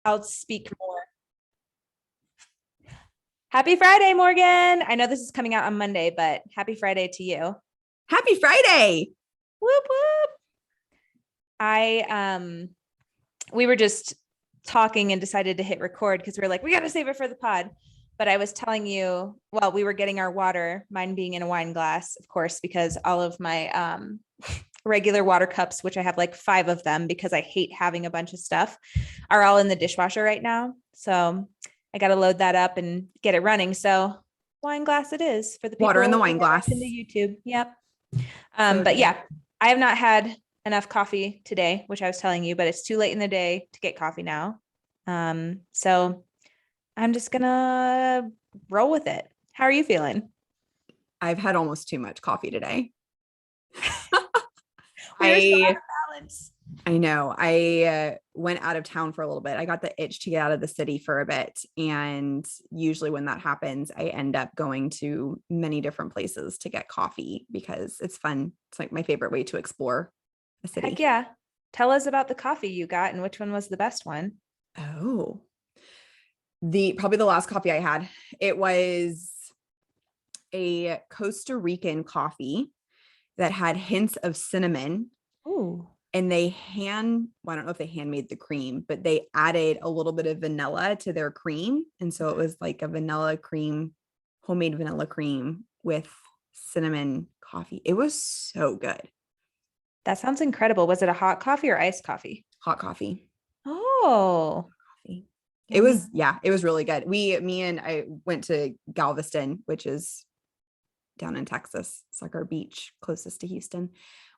I'll speak more. Happy Friday, Morgan. I know this is coming out on Monday, but happy Friday to you. Happy Friday. Whoop whoop. We were just talking and decided to hit record because we were like, we got to save it for the pod. But I was telling you, well, we were getting our water, mine being in a wine glass, of course, because all of my regular water cups, which I have like 5 of them because I hate having a bunch of stuff, are all in the dishwasher right now. So I got to load that up and get it running. So wine glass it is for the people Water in the who wine are glass. watching the YouTube. Yep. So But yeah, I have not had enough coffee today, which I was telling you, but it's too late in the day to get coffee now. So I'm just gonna roll with it. How are you feeling? I've had almost too much coffee today. We're so out of balance. I know. I went out of town for a little bit. I got the itch to get out of the city for a bit. And usually when that happens, I end up going to many different places to get coffee because it's fun. It's like my favorite way to explore a city. Heck yeah. Tell us about the coffee you got and which one was the best one. Oh, probably the last coffee I had. It was a Costa Rican coffee that had hints of cinnamon. Ooh. And I don't know if they handmade the cream, but they added a little bit of vanilla to their cream. And so it was like a vanilla cream, homemade vanilla cream with cinnamon coffee. It was so good. That sounds incredible. Was it a hot coffee or iced coffee? Hot coffee. Oh, Coffee. It was really good. I went to Galveston, which is down in Texas. It's like our beach closest to Houston,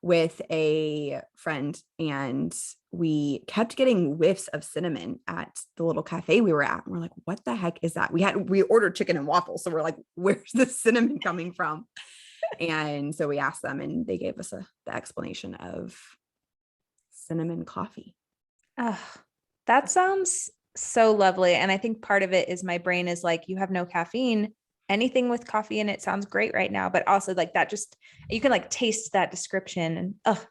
with a friend, and we kept getting whiffs of cinnamon at the little cafe we were at. And we're like, what the heck is that? We ordered chicken and waffles. So we're like, where's the cinnamon coming from? And so we asked them and they gave us the explanation of cinnamon coffee. oh, that sounds so lovely. And I think part of it is my brain is like, you have no caffeine. Anything with coffee in it sounds great right now, but also like that, just you can like taste that description and oh,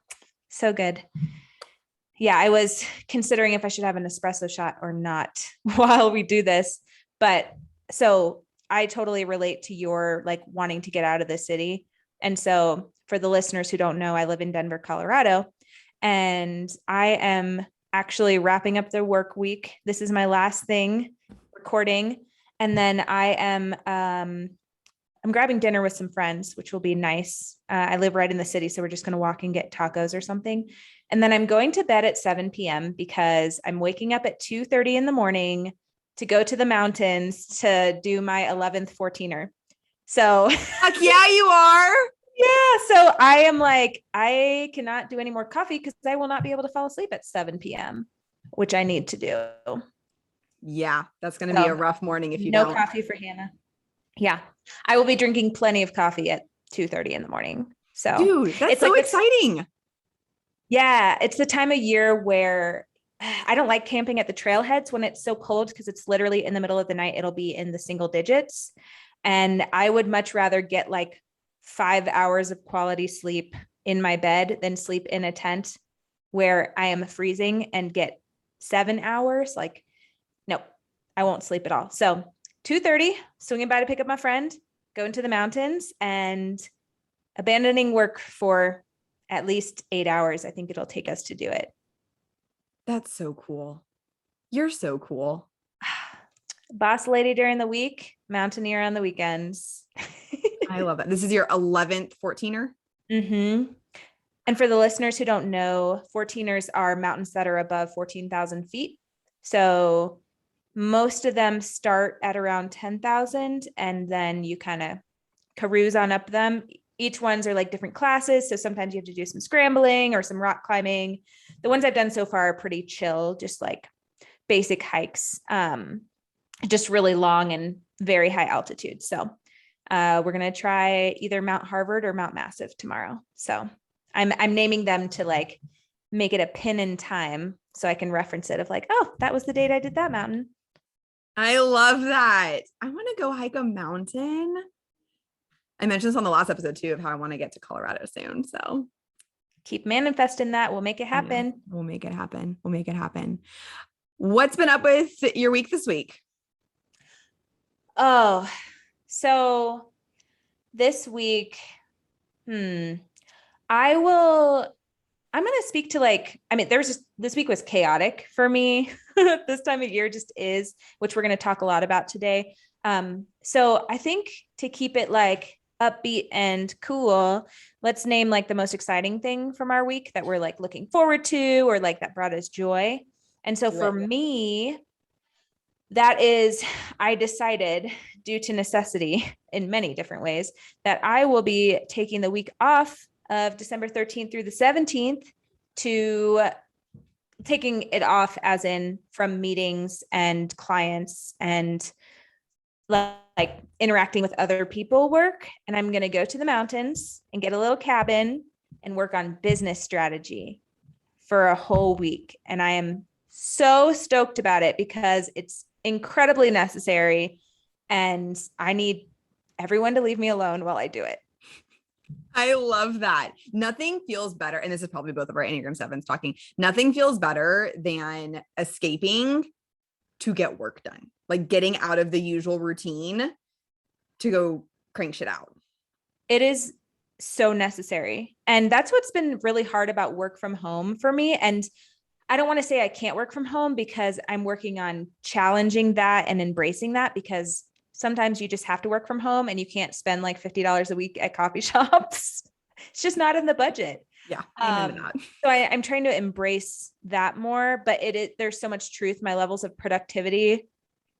so good. Yeah, I was considering if I should have an espresso shot or not while we do this, but so I totally relate to your like wanting to get out of the city. And so for the listeners who don't know, I live in Denver, Colorado, and I am actually wrapping up the work week. This is my last thing recording. And then I'm grabbing dinner with some friends, which will be nice. I live right in the city, so we're just going to walk and get tacos or something. And then I'm going to bed at 7 p.m. because I'm waking up at 2:30 in the morning to go to the mountains to do my 11th 14er. So Heck yeah, you are. Yeah. So I am like, I cannot do any more coffee because I will not be able to fall asleep at 7 p.m., which I need to do. Yeah, that's going to be a rough morning if you don't. No coffee for Hannah. Yeah. I will be drinking plenty of coffee at 2:30 in the morning. So dude, that's so exciting. Yeah. It's the time of year where I don't like camping at the trailheads when it's so cold because it's literally in the middle of the night. It'll be in the single digits. And I would much rather get like 5 hours of quality sleep in my bed than sleep in a tent where I am freezing and get 7 hours. Like, no, I won't sleep at all. So 2:30, swinging by to pick up my friend, go into the mountains, and abandoning work for at least 8 hours. I think it'll take us to do it. That's so cool. You're so cool. Boss lady during the week, mountaineer on the weekends. I love it. This is your 11th 14er? Mm-hmm. And for the listeners who don't know, 14ers are mountains that are above 14,000 feet. So most of them start at around 10,000 and then you kind of carouse on up them. Each ones are like different classes. So sometimes you have to do some scrambling or some rock climbing. The ones I've done so far are pretty chill, just like basic hikes, just really long and very high altitude. So we're going to try either Mount Harvard or Mount Massive tomorrow. So I'm naming them to like make it a pin in time so I can reference it of like, oh, that was the date I did that mountain. I love that. I want to go hike a mountain. I mentioned this on the last episode too, of how I want to get to Colorado soon. So keep manifesting that. We'll make it happen. We'll make it happen. We'll make it happen. What's been up with your week this week? Oh, so this week, hmm, I will, I'm going to speak to there's just, this week was chaotic for me. This time of year just is, which we're going to talk a lot about today. So I think to keep it like upbeat and cool, let's name like the most exciting thing from our week that we're like looking forward to, or like that brought us joy. And so Do for it. me, that is, I decided due to necessity in many different ways that I will be taking the week off of December 13th through the 17th, to taking it off as in from meetings and clients and like interacting with other people work. And I'm going to go to the mountains and get a little cabin and work on business strategy for a whole week. And I am so stoked about it because it's incredibly necessary. And I need everyone to leave me alone while I do it. I love that. Nothing feels better. And this is probably both of our Enneagram sevens talking. Nothing feels better than escaping to get work done, like getting out of the usual routine to go crank shit out. It is so necessary. And that's what's been really hard about work from home for me. And I don't want to say I can't work from home, because I'm working on challenging that and embracing that, because sometimes you just have to work from home and you can't spend like $50 a week at coffee shops. It's just not in the budget. Yeah. Amen to that. So I'm trying to embrace that more, but there's so much truth. My levels of productivity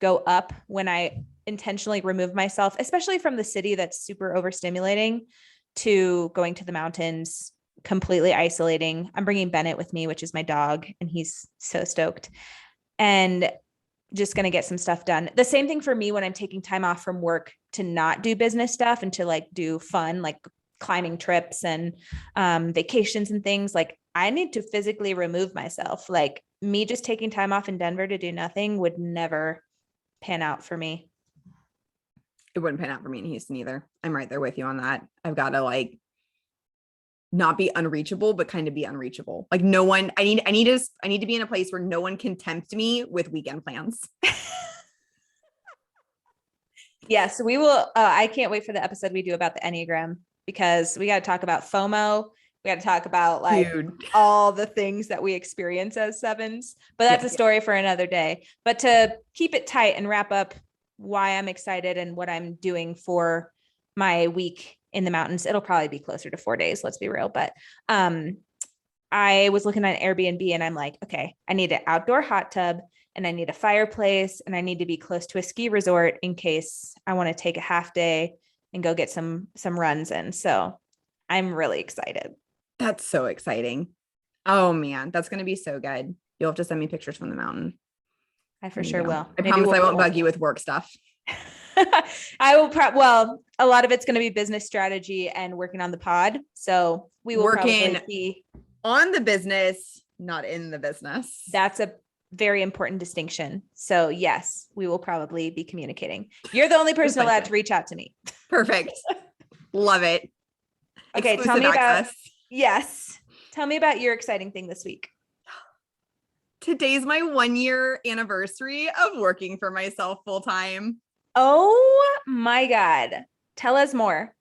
go up when I intentionally remove myself, especially from the city that's super overstimulating, to going to the mountains, completely isolating. I'm bringing Bennett with me, which is my dog, and he's so stoked, and just going to get some stuff done. The same thing for me when I'm taking time off from work to not do business stuff and to like do fun, like climbing trips and vacations and things. Like I need to physically remove myself. Like me just taking time off in Denver to do nothing would never pan out for me. It wouldn't pan out for me in Houston either. I'm right there with you on that. I've got to like not be unreachable, but kind of be unreachable. Like no one, I need to be in a place where no one can tempt me with weekend plans. Yes, we will. I can't wait for the episode we do about the Enneagram, because we got to talk about FOMO. We got to talk about like all the things that we experience as sevens, but that's a story for another day. But to keep it tight and wrap up why I'm excited and what I'm doing for my week in the mountains, it'll probably be closer to 4 days. Let's be real. But I was looking at Airbnb and I'm like, okay, I need an outdoor hot tub and I need a fireplace and I need to be close to a ski resort in case I want to take a half day and go get some runs in. So I'm really excited. That's so exciting. Oh man, that's going to be so good. You'll have to send me pictures from the mountain. I for sure will. I promise I won't bug you with work stuff. I will well, a lot of it's going to be business strategy and working on the pod. So we will working on the business, not in the business. That's a very important distinction. So yes, we will probably be communicating. You're the only person allowed to reach out to me. Perfect. Love it. Okay. Exclusive tell me access. Yes. Tell me about your exciting thing this week. Today's my 1-year anniversary of working for myself full time. Oh my God. Tell us more.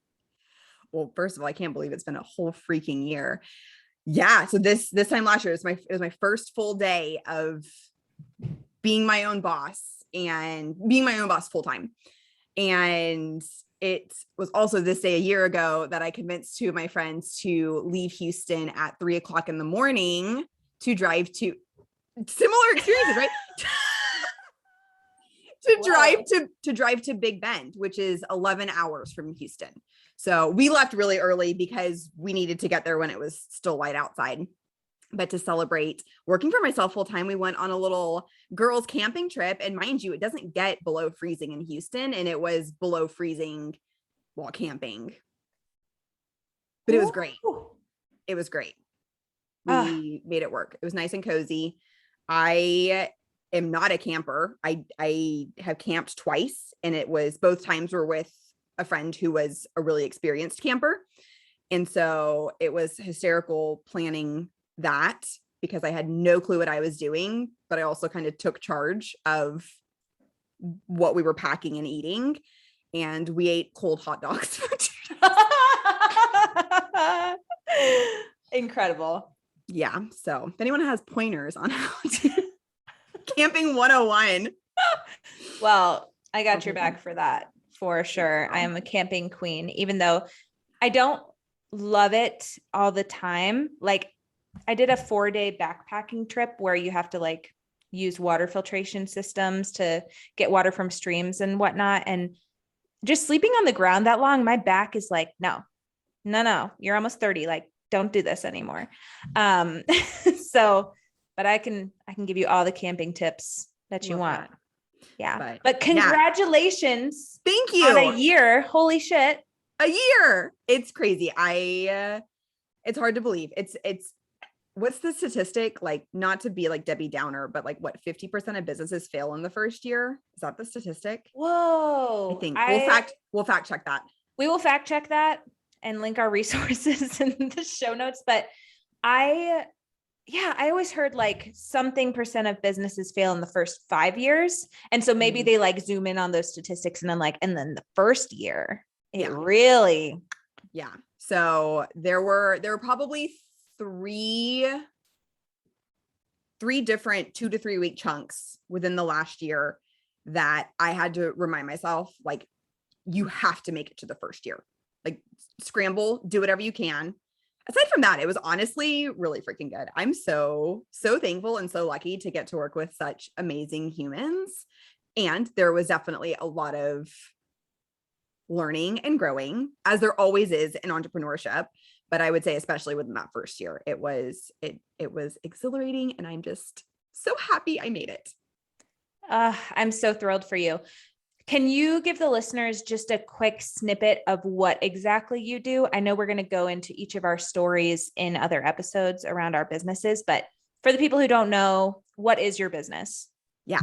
Well, first of all, I can't believe it's been a whole freaking year. Yeah. So this time last year, it was my first full day of being my own boss and being my own boss full time. And it was also this day a year ago that I convinced 2 of my friends to leave Houston at 3:00 in the morning to drive to similar experiences, right? to drive to Big Bend, which is 11 hours from Houston. So we left really early because we needed to get there when it was still light outside. But to celebrate working for myself full time, we went on a little girls camping trip. And mind you, it doesn't get below freezing in Houston. And it was below freezing while camping. But it was great. It was great. We made it work. It was nice and cozy. I am not a camper. I have camped twice, and it was both times were with a friend who was a really experienced camper. And so it was hysterical planning that, because I had no clue what I was doing, but I also kind of took charge of what we were packing and eating. And we ate cold hot dogs for 2 days. Incredible. Yeah. So if anyone has pointers on how to camping 101. Well, I got your back for that for sure. I am a camping queen, even though I don't love it all the time. Like I did a 4-day backpacking trip where you have to like use water filtration systems to get water from streams and whatnot. And just sleeping on the ground that long, my back is like, no, you're almost 30. Like, don't do this anymore. So, but I can give you all the camping tips that you want. That. Yeah. But congratulations. Thank you. On a year. Holy shit. A year. It's crazy. It's hard to believe. It's what's the statistic? Like, not to be like Debbie Downer, but like what 50% of businesses fail in the first year? Is that the statistic? Whoa. I think we'll fact check that. We will fact check that and link our resources in the show notes. But I always heard like something percent of businesses fail in the first 5 years. And so maybe they like zoom in on those statistics and then the first year, it really. Yeah. So there were probably three different 2 to 3 week chunks within the last year that I had to remind myself, like, you have to make it to the first year, like scramble, do whatever you can. Aside from that, it was honestly really freaking good. I'm so thankful and so lucky to get to work with such amazing humans. And there was definitely a lot of learning and growing, as there always is in entrepreneurship. But I would say, especially within that first year, it was exhilarating. And I'm just so happy I made it. I'm so thrilled for you. Can you give the listeners just a quick snippet of what exactly you do? I know we're going to go into each of our stories in other episodes around our businesses, but for the people who don't know, what is your business? Yeah.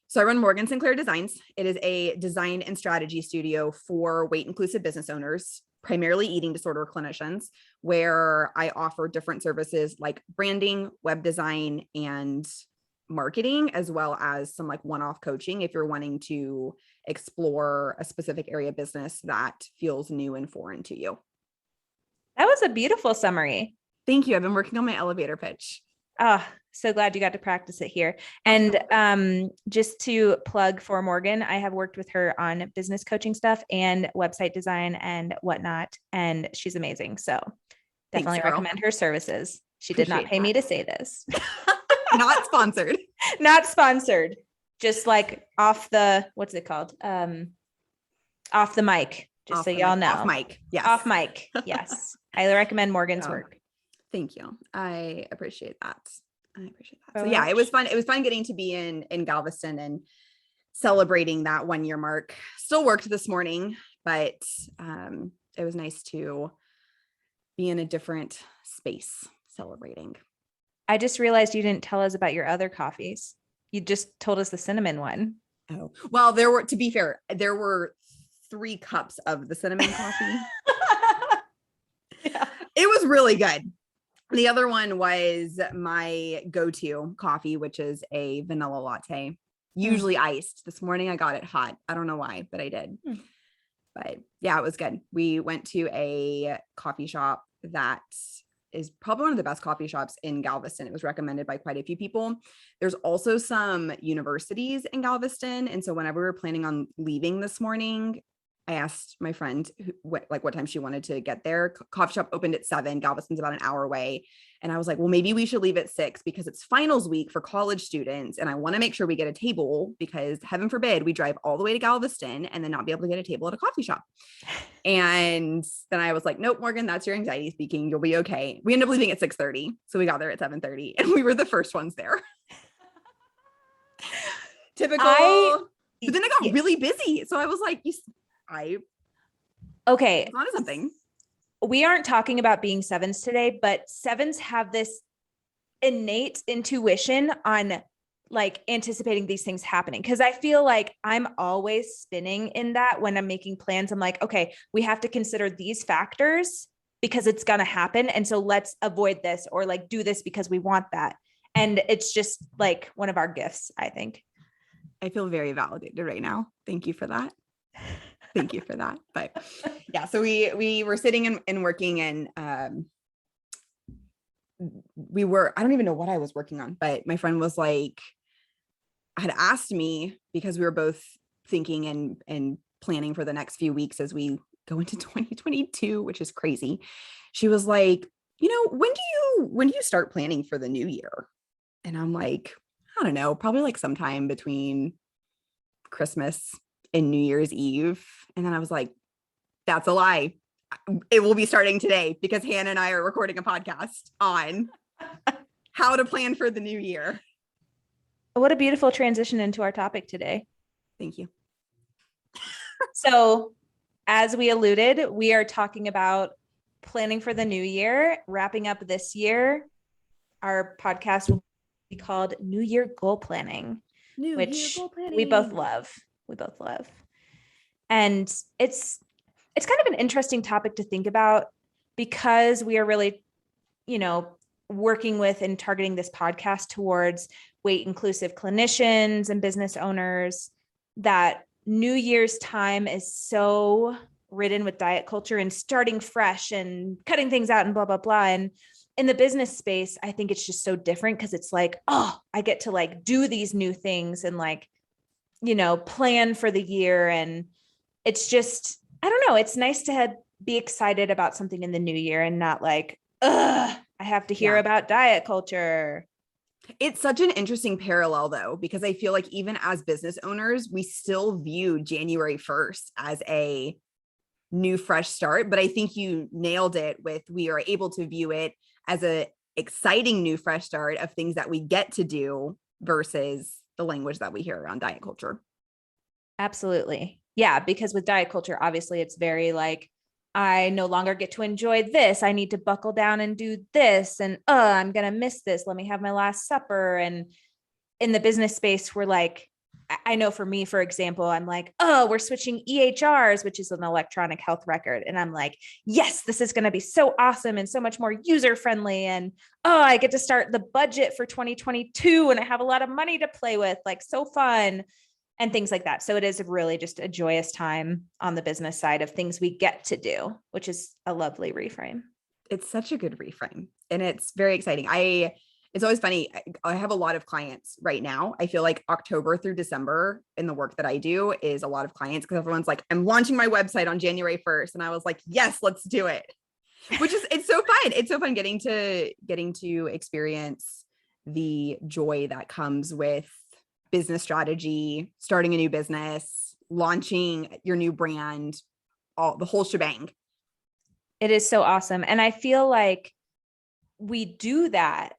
So I run Morgan Sinclair Designs. It is a design and strategy studio for weight inclusive business owners, primarily eating disorder clinicians, where I offer different services like branding, web design, and marketing, as well as some like one-off coaching if you're wanting to explore a specific area of business that feels new and foreign to you. That was a beautiful summary. Thank you. I've been working on my elevator pitch. So glad you got to practice it here. And just to plug for Morgan, I have worked with her on business coaching stuff and website design and whatnot, and she's amazing. So definitely recommend her services. She did not pay me to say this. Not sponsored. Not sponsored. Just like off the, what's it called? Off the mic. Just so y'all know. Off mic. Yes. Off mic. Yes. I recommend Morgan's work. Thank you. I appreciate that. So yeah, it was fun. It was fun getting to be in Galveston and celebrating that 1 year mark. Still worked this morning, but it was nice to be in a different space celebrating. I just realized you didn't tell us about your other coffees. You just told us the cinnamon one. Oh, well, to be fair, there were 3 cups of the cinnamon coffee. Yeah. It was really good. The other one was my go-to coffee, which is a vanilla latte, usually iced. This morning I got it hot. I don't know why, but I did. But yeah, it was good. We went to a coffee shop that is probably one of the best coffee shops in Galveston. It was recommended by quite a few people. There's also some universities in Galveston. And so whenever we were planning on leaving this morning, I asked my friend what time she wanted to get there. Coffee shop opened at 7. Galveston's about an hour away. And I was like, well, maybe we should leave at 6 because it's finals week for college students. And I want to make sure we get a table because heaven forbid we drive all the way to Galveston and then not be able to get a table at a coffee shop. And then I was like, nope, Morgan, that's your anxiety speaking. You'll be okay. We ended up leaving at 6:30. So we got there at 7:30 and we were the first ones there. Typical. But then I got really busy. So I was like, okay. On to something. We aren't talking about being 7s today, but 7s have this innate intuition on like anticipating these things happening. Cause I feel like I'm always spinning in that when I'm making plans. I'm like, okay, we have to consider these factors because it's going to happen. And so let's avoid this or like do this because we want that. And it's just like one of our gifts, I think. I feel very validated right now. Thank you for that. Thank you for that. But yeah, so we were sitting and working, and I don't even know what I was working on, but my friend was like, had asked me, because we were both thinking and planning for the next few weeks as we go into 2022, which is crazy. She was like, when do you start planning for the new year? And I'm like, I don't know, probably like sometime between Christmas and New Year's Eve. And then I was like, that's a lie. It will be starting today, because Hannah and I are recording a podcast on how to plan for the new year. What a beautiful transition into our topic today. Thank you. So, as we alluded, we are talking about planning for the new year, wrapping up this year. Our podcast will be called New Year Goal Planning, which we both love. And it's kind of an interesting topic to think about, because we are really, working with and targeting this podcast towards weight inclusive clinicians and business owners. That New Year's time is so ridden with diet culture and starting fresh and cutting things out and blah, blah, blah. And in the business space, I think it's just so different, because it's like, oh, I get to like do these new things and like, plan for the year. And it's just, I don't know. It's nice to be excited about something in the new year and not like, ugh, I have to hear about diet culture. It's such an interesting parallel, though, because I feel like even as business owners, we still view January 1st as a new fresh start. But I think you nailed it with, we are able to view it as a exciting new fresh start of things that we get to do versus the language that we hear around diet culture. Absolutely. Yeah. Because with diet culture, obviously it's very like, I no longer get to enjoy this. I need to buckle down and do this. And I'm going to miss this. Let me have my last supper. And in the business space, we're like, I know for me, for example, I'm like, oh, we're switching EHRs, which is an electronic health record. And I'm like, yes, this is going to be so awesome and so much more user-friendly. And I get to start the budget for 2022 and I have a lot of money to play with, like so fun. And things like that. So it is really just a joyous time on the business side of things we get to do, which is a lovely reframe. It's such a good reframe, and it's very exciting. It's always funny. I have a lot of clients right now. I feel like October through December in the work that I do is a lot of clients, because everyone's like, I'm launching my website on January 1st. And I was like, yes, let's do it. It's so fun. It's so fun getting to experience the joy that comes with business strategy, starting a new business, launching your new brand, the whole shebang. It is so awesome. And I feel like we do that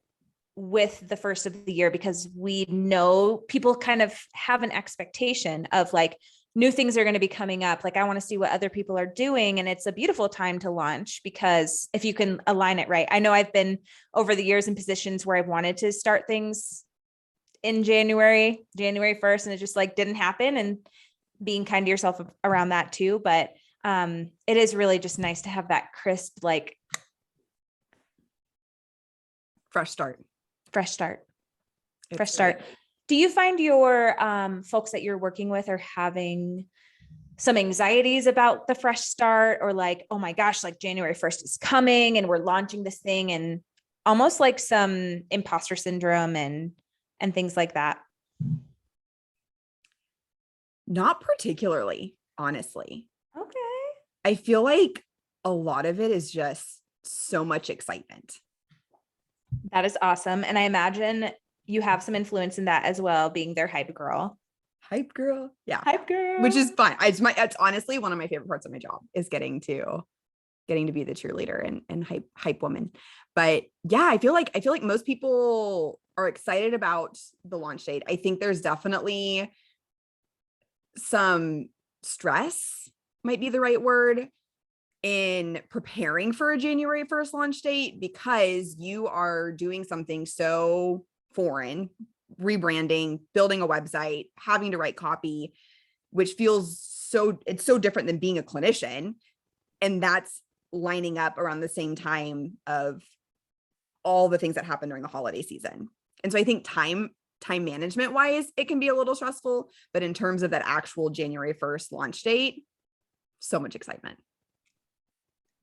with the first of the year, because we know people kind of have an expectation of like new things are going to be coming up. Like, I want to see what other people are doing. And it's a beautiful time to launch, because if you can align it right. I know I've been over the years in positions where I've wanted to start things in January 1st, and it just like didn't happen, and being kind to yourself around that too. But it is really just nice to have that crisp, like fresh start. Do you find your folks that you're working with are having some anxieties about the fresh start, or like, oh my gosh, like January 1st is coming and we're launching this thing, and almost like some imposter syndrome and things like that? Not particularly, honestly. Okay. I feel like a lot of it is just so much excitement. That is awesome. And I imagine you have some influence in that as well, being their hype girl. Yeah. Hype girl. Which is fun. It's honestly one of my favorite parts of my job, is getting to be the cheerleader and hype woman. But yeah, I feel like most people are excited about the launch date. I think there's definitely some stress, might be the right word, in preparing for a January 1st launch date, because you are doing something so foreign, rebranding, building a website, having to write copy, which feels it's so different than being a clinician. And that's lining up around the same time of all the things that happen during the holiday season. And so I think time management wise, it can be a little stressful, but in terms of that actual January 1st launch date, so much excitement.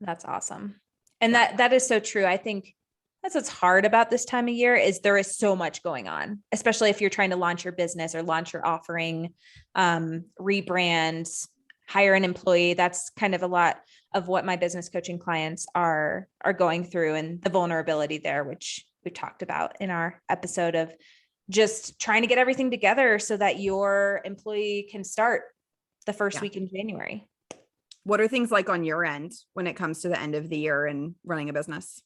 That's awesome. And that is so true. I think that's what's hard about this time of year is there is so much going on, especially if you're trying to launch your business or launch your offering, rebrand, hire an employee. That's kind of a lot of what my business coaching clients are going through, and the vulnerability there, which we talked about in our episode of just trying to get everything together so that your employee can start the first week in January. What are things like on your end when it comes to the end of the year and running a business?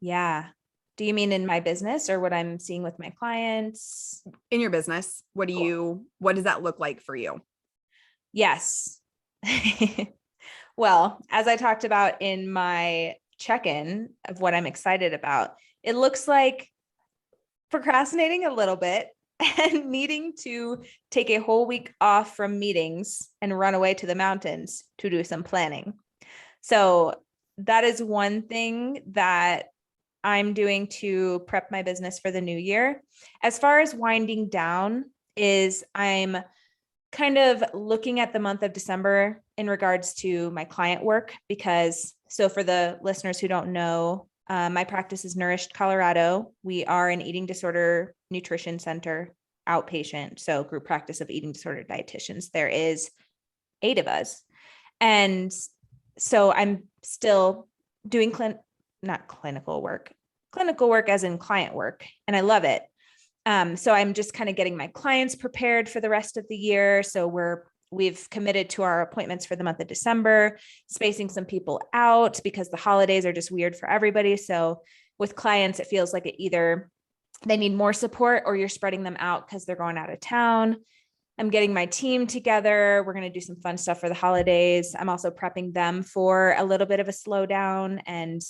Yeah. Do you mean in my business or what I'm seeing with my clients? In your business, what does that look like for you? Yes. Well, as I talked about in my check-in of what I'm excited about, it looks like procrastinating a little bit and needing to take a whole week off from meetings and run away to the mountains to do some planning. So that is one thing that I'm doing to prep my business for the new year. As far as winding down is I'm kind of looking at the month of December in regards to my client work, because so for the listeners who don't know, my practice is Nourished Colorado. We are an eating disorder nutrition center, outpatient, so group practice of eating disorder dietitians. There is 8 of us. And so I'm still doing clinical work as in client work. And I love it. So I'm just kind of getting my clients prepared for the rest of the year. So we've committed to our appointments for the month of December, spacing some people out because the holidays are just weird for everybody. So with clients, it feels like either they need more support or you're spreading them out because they're going out of town. I'm getting my team together. We're going to do some fun stuff for the holidays. I'm also prepping them for a little bit of a slowdown and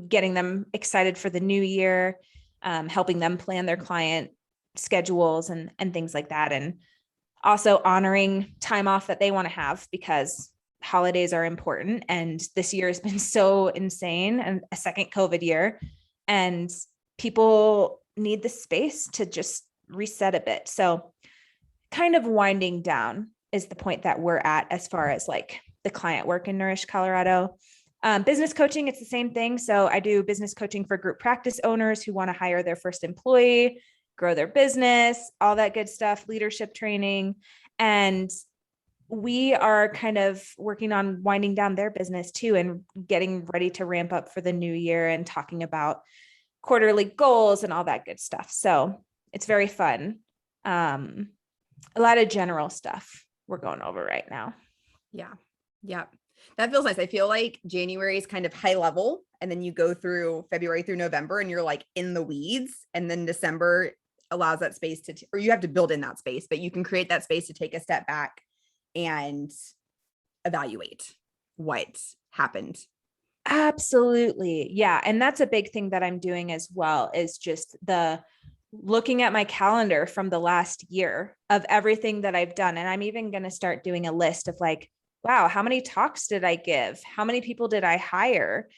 getting them excited for the new year, helping them plan their client schedules and things like that. And also honoring time off that they want to have because holidays are important. And this year has been so insane and a second COVID year. And people need the space to just reset a bit. So kind of winding down is the point that we're at as far as like the client work in Nourished Colorado. Business coaching, it's the same thing. So I do business coaching for group practice owners who want to hire their first employee, grow their business, all that good stuff, leadership training. And we are kind of working on winding down their business too and getting ready to ramp up for the new year and talking about quarterly goals and all that good stuff. So it's very fun. A lot of general stuff we're going over right now. Yeah. Yeah. That feels nice. I feel like January is kind of high level, and then you go through February through November and you're like in the weeds, and then December allows that space or you have to build in that space, but you can create that space to take a step back and evaluate what happened. Absolutely. Yeah. And that's a big thing that I'm doing as well, is just looking at my calendar from the last year of everything that I've done. And I'm even going to start doing a list of like, wow, how many talks did I give? How many people did I hire?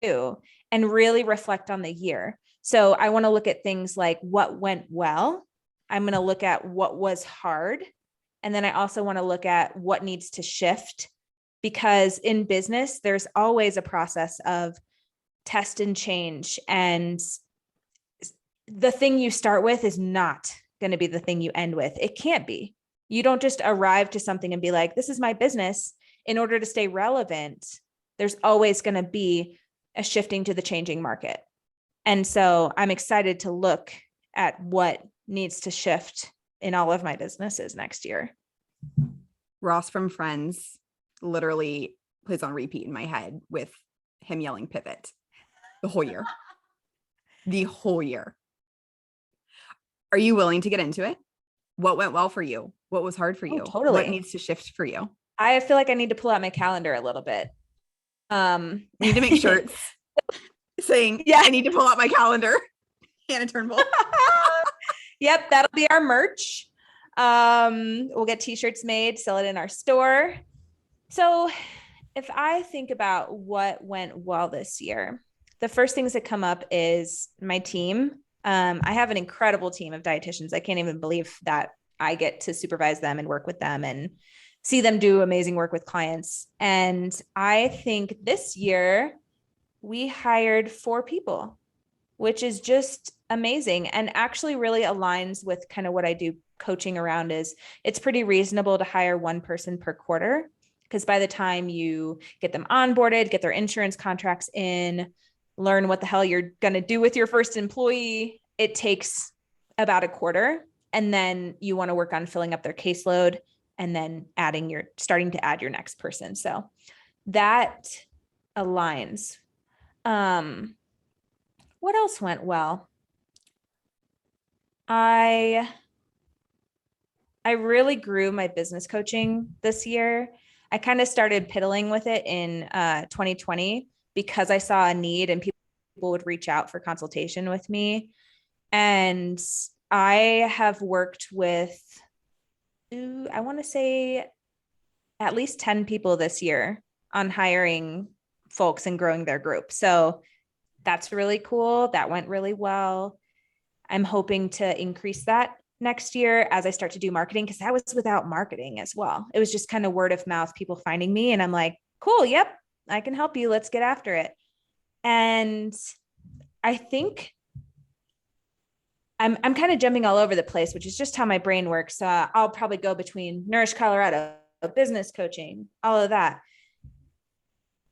And really reflect on the year. So I want to look at things like what went well. I'm going to look at what was hard. And then I also want to look at what needs to shift, because in business, there's always a process of test and change. And the thing you start with is not going to be the thing you end with. It can't be. You don't just arrive to something and be like, this is my business. In order to stay relevant, there's always going to be a shifting to the changing market. And so I'm excited to look at what needs to shift in all of my businesses next year. Ross from Friends literally plays on repeat in my head with him yelling pivot the whole year. The whole year. Are you willing to get into it? What went well for you? What was hard for you? Totally. What needs to shift for you? I feel like I need to pull out my calendar a little bit. You need to make shirts saying, yeah, I need to pull out my calendar. Hannah Turnbull. Yep, that'll be our merch. We'll get t-shirts made, sell it in our store. So if I think about what went well this year, the first things that come up is my team. I have an incredible team of dietitians. I can't even believe that I get to supervise them and work with them and see them do amazing work with clients. And I think this year we hired 4 people, which is just amazing and actually really aligns with kind of what I do coaching around. Is it's pretty reasonable to hire one person per quarter, because by the time you get them onboarded, get their insurance contracts in, learn what the hell you're going to do with your first employee, it takes about a quarter. And then you want to work on filling up their caseload and then starting to add your next person. So that aligns. What else went well? I really grew my business coaching this year. I kind of started piddling with it in 2020 because I saw a need and people would reach out for consultation with me. And I have worked with, I want to say at least 10 people this year on hiring folks and growing their group. So that's really cool. That went really well. I'm hoping to increase that next year as I start to do marketing, because that was without marketing as well. It was just kind of word of mouth, people finding me, and I'm like, cool, yep, I can help you. Let's get after it. And I think I'm kind of jumping all over the place, which is just how my brain works. I'll probably go between Nourished Colorado, business coaching, all of that.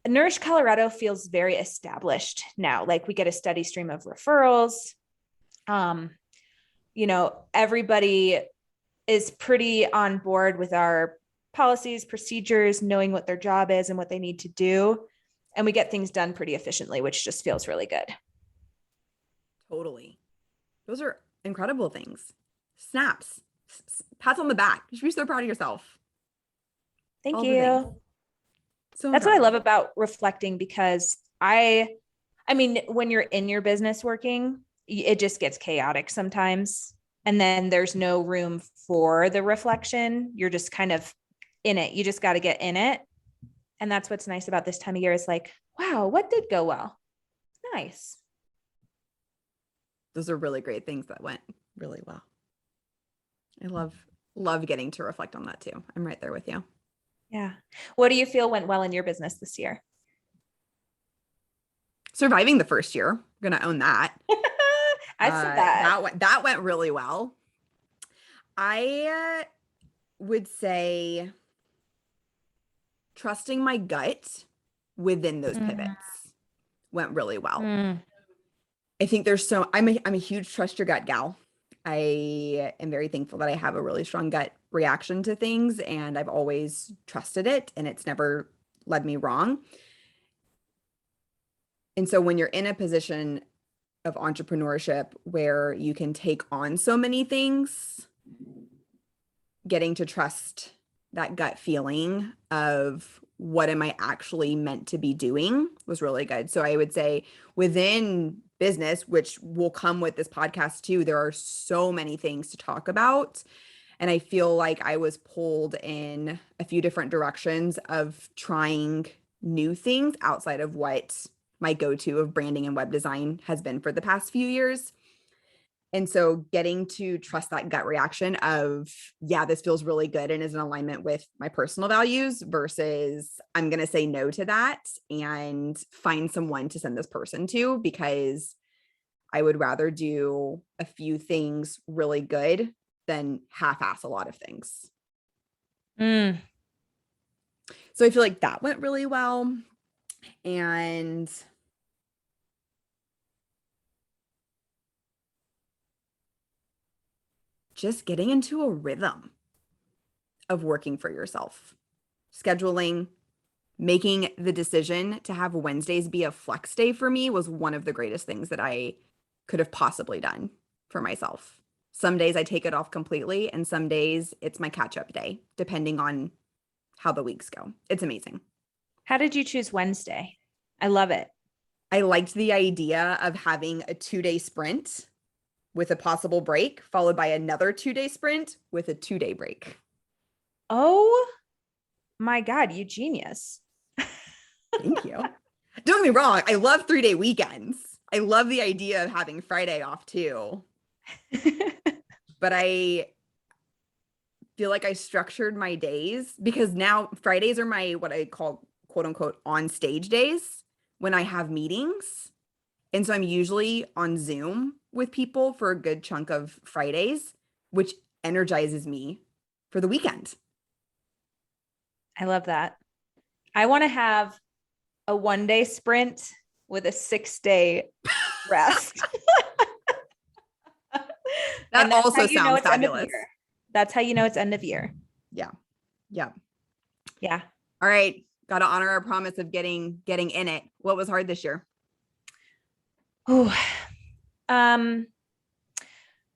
Nourished Colorado feels very established now. Like we get a steady stream of referrals. Everybody is pretty on board with our policies, procedures, knowing what their job is and what they need to do. And we get things done pretty efficiently, which just feels really good. Totally. Those are incredible things. Snaps. Pats on the back. You should be so proud of yourself. Thank you. So that's what I love about reflecting, because I mean, when you're in your business working, it just gets chaotic sometimes. And then there's no room for the reflection. You're just kind of in it. You just got to get in it. And that's what's nice about this time of year is like, wow, what did go well? Nice. Those are really great things that went really well. I love getting to reflect on that too. I'm right there with you. Yeah. What do you feel went well in your business this year? Surviving the first year. I'm going to own that. I said that. That went really well. I would say trusting my gut within those pivots went really well. I think I'm a huge trust your gut gal. I am very thankful that I have a really strong gut reaction to things, and I've always trusted it, and it's never led me wrong. And so when you're in a position of entrepreneurship where you can take on so many things, getting to trust that gut feeling of what am I actually meant to be doing was really good. So I would say within business, which will come with this podcast too, there are so many things to talk about. And I feel like I was pulled in a few different directions of trying new things outside of what my go-to of branding and web design has been for the past few years. And so getting to trust that gut reaction of, yeah, this feels really good and is in alignment with my personal values versus I'm going to say no to that and find someone to send this person to, because I would rather do a few things really good than half-ass a lot of things. So I feel like that went really well. And just getting into a rhythm of working for yourself, scheduling, making the decision to have Wednesdays be a flex day for me was one of the greatest things that I could have possibly done for myself. Some days I take it off completely, and some days it's my catch-up day, depending on how the weeks go. It's amazing. How did you choose Wednesday? I love it. I liked the idea of having a 2-day sprint with a possible break, followed by another 2-day sprint with a 2-day break. Oh my God, you genius. Thank you. Don't get me wrong. I love 3-day weekends. I love the idea of having Friday off too. But I feel like I structured my days because now Fridays are my, what I call quote unquote on stage days when I have meetings. And so I'm usually on Zoom with people for a good chunk of Fridays, which energizes me for the weekend. I love that. I want to have a 1-day sprint with a 6-day rest. That also you know sounds it's end of fabulous. year. That's how you know it's end of year. Yeah. Yeah. Yeah. All right. Got to honor our promise of getting in it. What was hard this year? Oh,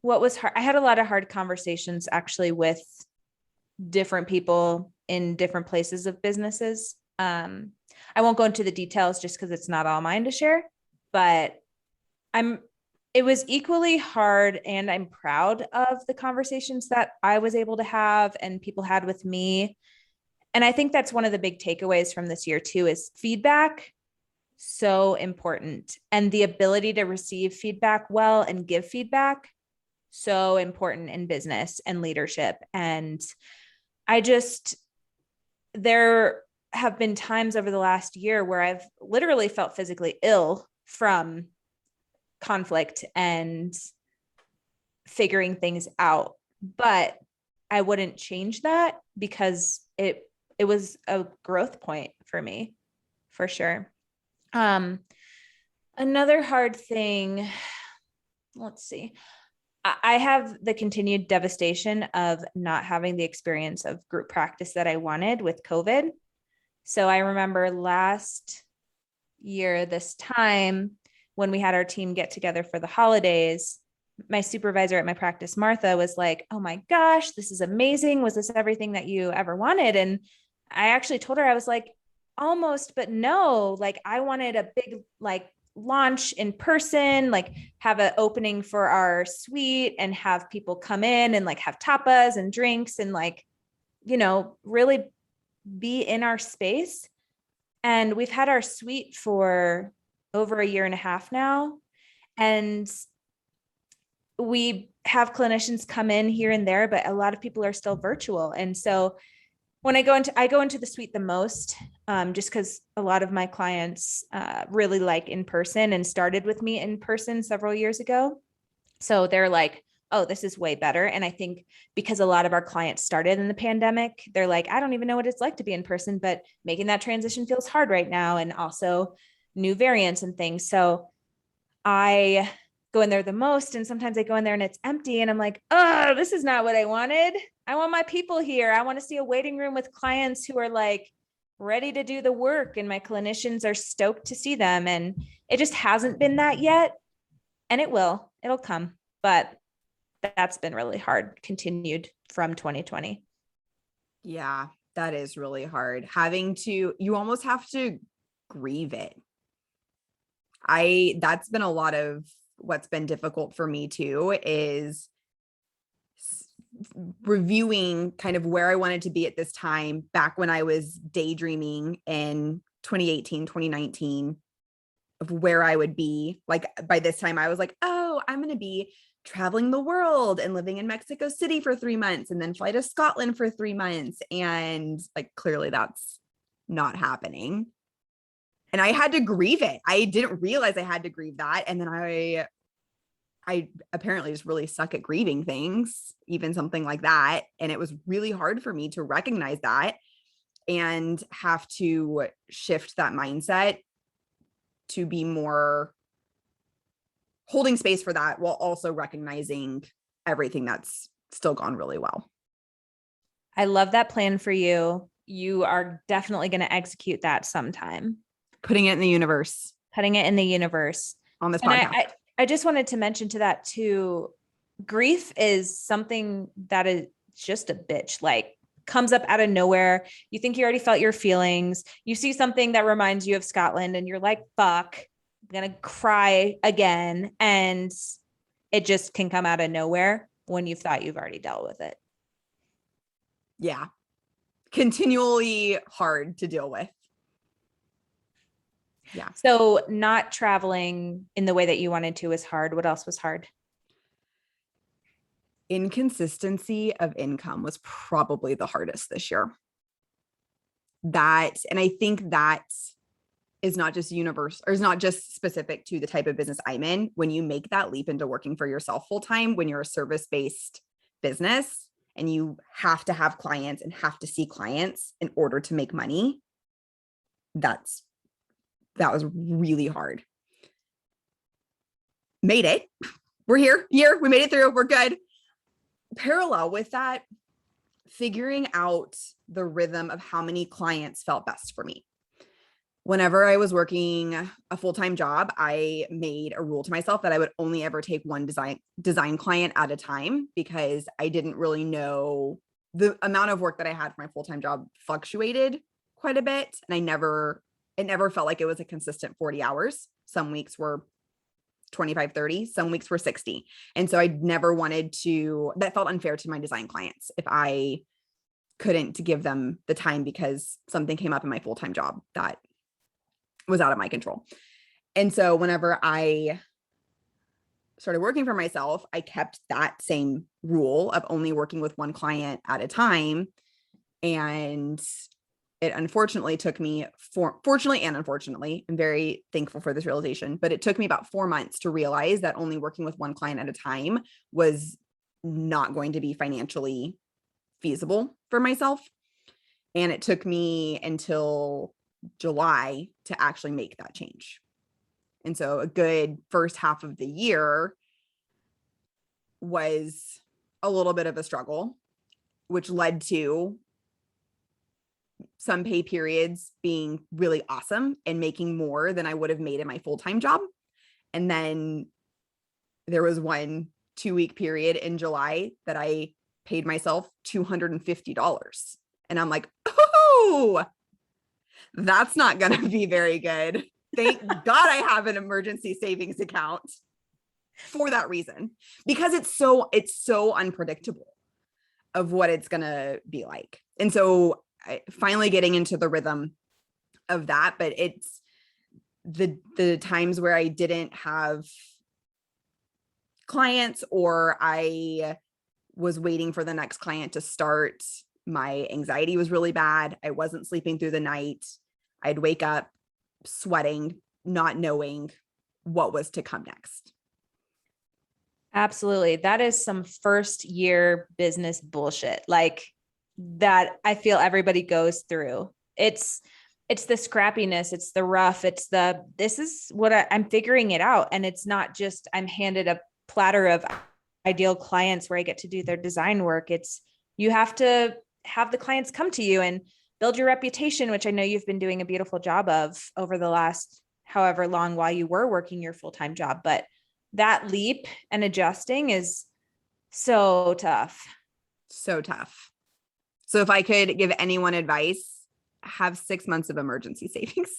what was hard? I had a lot of hard conversations actually with different people in different places of businesses. I won't go into the details just because it's not all mine to share, but it was equally hard, and I'm proud of the conversations that I was able to have and people had with me. And I think that's one of the big takeaways from this year too, is feedback. So important. And the ability to receive feedback well and give feedback, so important in business and leadership. And there have been times over the last year where I've literally felt physically ill from conflict and figuring things out. But I wouldn't change that because it was a growth point for me, for sure. Another hard thing, let's see. I have the continued devastation of not having the experience of group practice that I wanted with COVID. So I remember last year, this time when we had our team get together for the holidays, my supervisor at my practice, Martha, was like, "Oh my gosh, this is amazing. Was this everything that you ever wanted?" And I actually told her, I was like, almost, but no, like I wanted a big, like, launch in person, like have an opening for our suite and have people come in and like have tapas and drinks and like, really be in our space. And we've had our suite for over a year and a half now. And we have clinicians come in here and there, but a lot of people are still virtual. And so when I go into the suite the most, just because a lot of my clients really like in person and started with me in person several years ago. So they're like, "Oh, this is way better." And I think because a lot of our clients started in the pandemic, they're like, "I don't even know what it's like to be in person, but making that transition feels hard right now." And also new variants and things. So I go in there the most. And sometimes I go in there and it's empty. And I'm like, "Oh, this is not what I wanted. I want my people here. I want to see a waiting room with clients who are like ready to do the work. And my clinicians are stoked to see them." And it just hasn't been that yet. And it'll come. But that's been really hard, continued from 2020. Yeah, that is really hard. You almost have to grieve it. That's been a lot of what's been difficult for me too, is reviewing kind of where I wanted to be at this time back when I was daydreaming in 2018, 2019 of where I would be. Like by this time I was like, "Oh, I'm going to be traveling the world and living in Mexico City for 3 months and then fly to Scotland for 3 months." And like, clearly that's not happening. And I had to grieve it. I didn't realize I had to grieve that. And then I apparently just really suck at grieving things, even something like that. And it was really hard for me to recognize that and have to shift that mindset to be more holding space for that while also recognizing everything that's still gone really well. I love that plan for you. You are definitely going to execute that sometime. Putting it in the universe. Putting it in the universe. On this And podcast. I just wanted to mention to that too, grief is something that is just a bitch, like comes up out of nowhere. You think you already felt your feelings. You see something that reminds you of Scotland and you're like, "Fuck, I'm going to cry again." And it just can come out of nowhere when you've thought you've already dealt with it. Yeah. Continually hard to deal with. Yeah. So not traveling in the way that you wanted to was hard. What else was hard? Inconsistency of income was probably the hardest this year. And I think that is not just universal, or is not just specific to the type of business I'm in. When you make that leap into working for yourself full time, when you're a service-based business and you have to have clients and have to see clients in order to make money, that was really hard. Made it. We're here. We made it through. We're good. Parallel with that, figuring out the rhythm of how many clients felt best for me. Whenever I was working a full-time job, I made a rule to myself that I would only ever take one design client at a time, because I didn't really know the amount of work that I had for my full-time job fluctuated quite a bit. And it never felt like it was a consistent 40 hours. Some weeks were 25, 30, some weeks were 60. And so I never wanted to, that felt unfair to my design clients if I couldn't give them the time because something came up in my full-time job that was out of my control. And so whenever I started working for myself, I kept that same rule of only working with one client at a time. And it unfortunately took me fortunately and unfortunately, I'm very thankful for this realization, but it took me about 4 months to realize that only working with one client at a time was not going to be financially feasible for myself. And it took me until July to actually make that change. And so a good first half of the year was a little bit of a struggle, which led to some pay periods being really awesome and making more than I would have made in my full-time job. And then there was 2-week period in July that I paid myself $250. And I'm like, oh, that's not going to be very good. Thank God I have an emergency savings account for that reason, because it's so unpredictable of what it's going to be like. And so finally getting into the rhythm of that, but it's the times where I didn't have clients or I was waiting for the next client to start, my anxiety was really bad. I wasn't sleeping through the night. I'd wake up sweating, not knowing what was to come next. Absolutely. That is some first year business bullshit. Like that I feel everybody goes through. It's the scrappiness. It's the rough. This is what I'm figuring it out. And it's not just, I'm handed a platter of ideal clients where I get to do their design work. It's, you have to have the clients come to you and build your reputation, which I know you've been doing a beautiful job of over the last however long while you were working your full-time job. But that leap and adjusting is so tough. So tough. So if I could give anyone advice, have 6 months of emergency savings.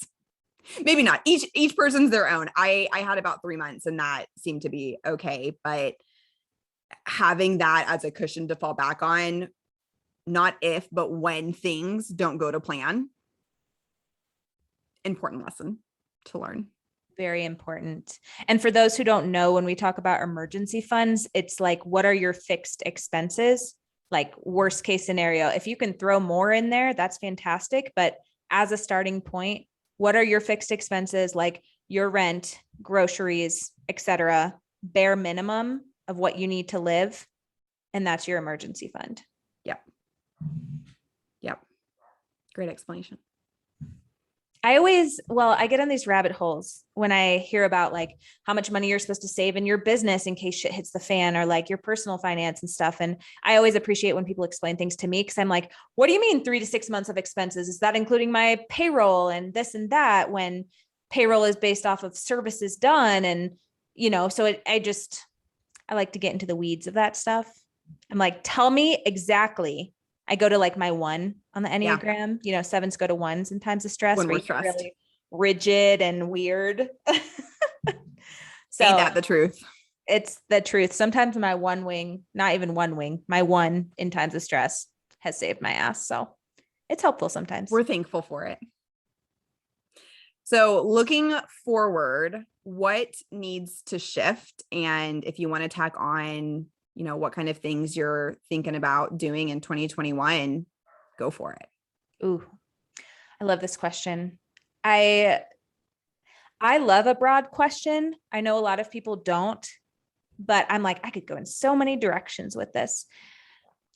Maybe not. Each person's their own. I had about 3 months and that seemed to be okay. But having that as a cushion to fall back on, not if, but when things don't go to plan. Important lesson to learn. Very important. And for those who don't know, when we talk about emergency funds, it's like, what are your fixed expenses? Like worst case scenario, if you can throw more in there, that's fantastic. But as a starting point, what are your fixed expenses? Like your rent, groceries, etc., bare minimum of what you need to live. And that's your emergency fund. Yep. Great explanation. I get on these rabbit holes when I hear about like how much money you're supposed to save in your business in case shit hits the fan, or like your personal finance and stuff. And I always appreciate when people explain things to me, because I'm like, what do you mean 3 to 6 months of expenses? Is that including my payroll and this and that, when payroll is based off of services done? And, so I like to get into the weeds of that stuff. I'm like, tell me exactly. I go to like my 1 on the Enneagram, 7s go to 1s in times of stress, When where we're you're stressed. really rigid and weird. So ain't that the truth? It's the truth. Sometimes my 1 wing, not even 1 wing, my 1 in times of stress has saved my ass. So it's helpful sometimes. We're thankful for it. So looking forward, what needs to shift? And if you want to tack on, what kind of things you're thinking about doing in 2021, go for it. Ooh, I love this question. I love a broad question. I know a lot of people don't, but I'm like, I could go in so many directions with this.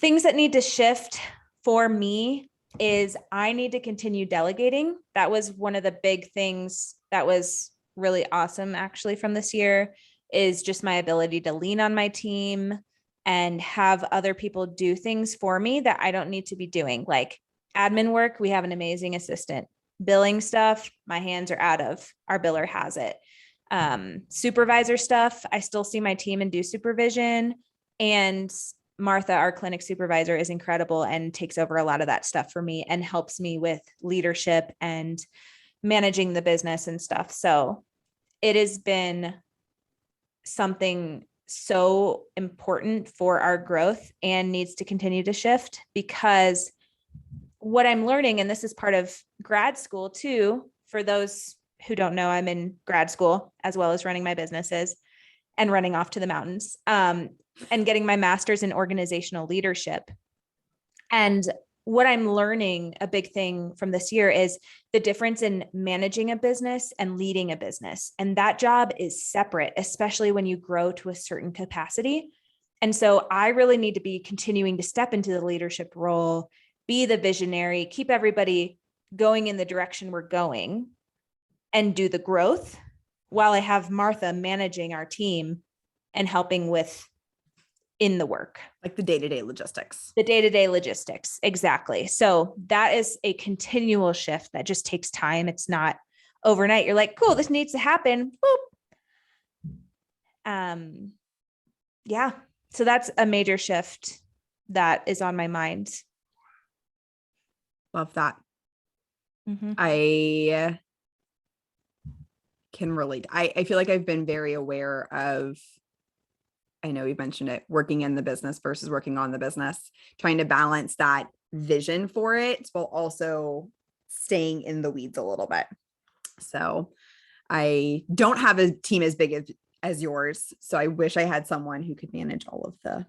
Things that need to shift for me is I need to continue delegating. That was one of the big things that was really awesome actually from this year, is just my ability to lean on my team and have other people do things for me that I don't need to be doing. Like admin work, we have an amazing assistant. Billing stuff, my hands are out of. Our biller has it. Supervisor stuff, I still see my team and do supervision. And Martha, our clinic supervisor, is incredible and takes over a lot of that stuff for me and helps me with leadership and managing the business and stuff. So it has been something so important for our growth and needs to continue to shift, because what I'm learning, and this is part of grad school too, for those who don't know, I'm in grad school as well as running my businesses and running off to the mountains, and getting my master's in organizational leadership. And what I'm learning, a big thing from this year, is the difference in managing a business and leading a business. And that job is separate, especially when you grow to a certain capacity. And so I really need to be continuing to step into the leadership role, be the visionary, keep everybody going in the direction we're going, and do the growth while I have Martha managing our team and helping with in the work. Like the day-to-day logistics. The day-to-day logistics. Exactly. So that is a continual shift that just takes time. It's not overnight. You're like, cool, this needs to happen. Boop. Yeah. So that's a major shift that is on my mind. Love that. Mm-hmm. I can relate. I feel like I've been very aware of, I know you mentioned it, working in the business versus working on the business, trying to balance that vision for it while also staying in the weeds a little bit. So I don't have a team as big as yours. So I wish I had someone who could manage all of the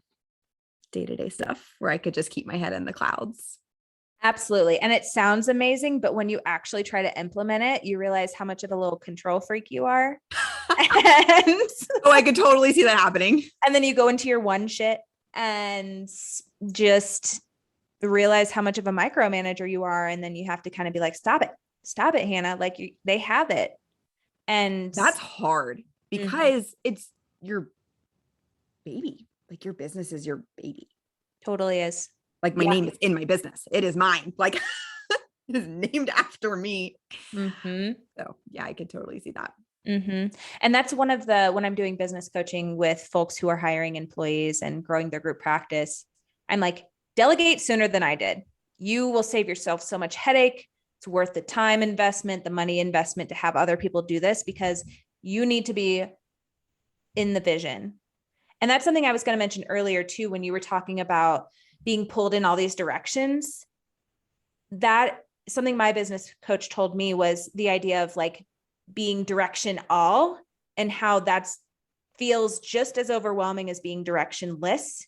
day-to-day stuff where I could just keep my head in the clouds. Absolutely. And it sounds amazing, but when you actually try to implement it, you realize how much of a little control freak you are. And oh, I could totally see that happening. And then you go into your one shit and just realize how much of a micromanager you are. And then you have to kind of be like, stop it, Hannah. Like they have it. And that's hard because it's your baby. Like your business is your baby. Totally is. Like my name is in my business. It is mine. Like it is named after me. Mm-hmm. So yeah, I could totally see that. Mm-hmm. And that's one of the, when I'm doing business coaching with folks who are hiring employees and growing their group practice, I'm like, delegate sooner than I did. You will save yourself so much headache. It's worth the time investment, the money investment to have other people do this, because you need to be in the vision. And that's something I was going to mention earlier too, when you were talking about being pulled in all these directions. That something my business coach told me was the idea of like being direction all, and how that's feels just as overwhelming as being directionless.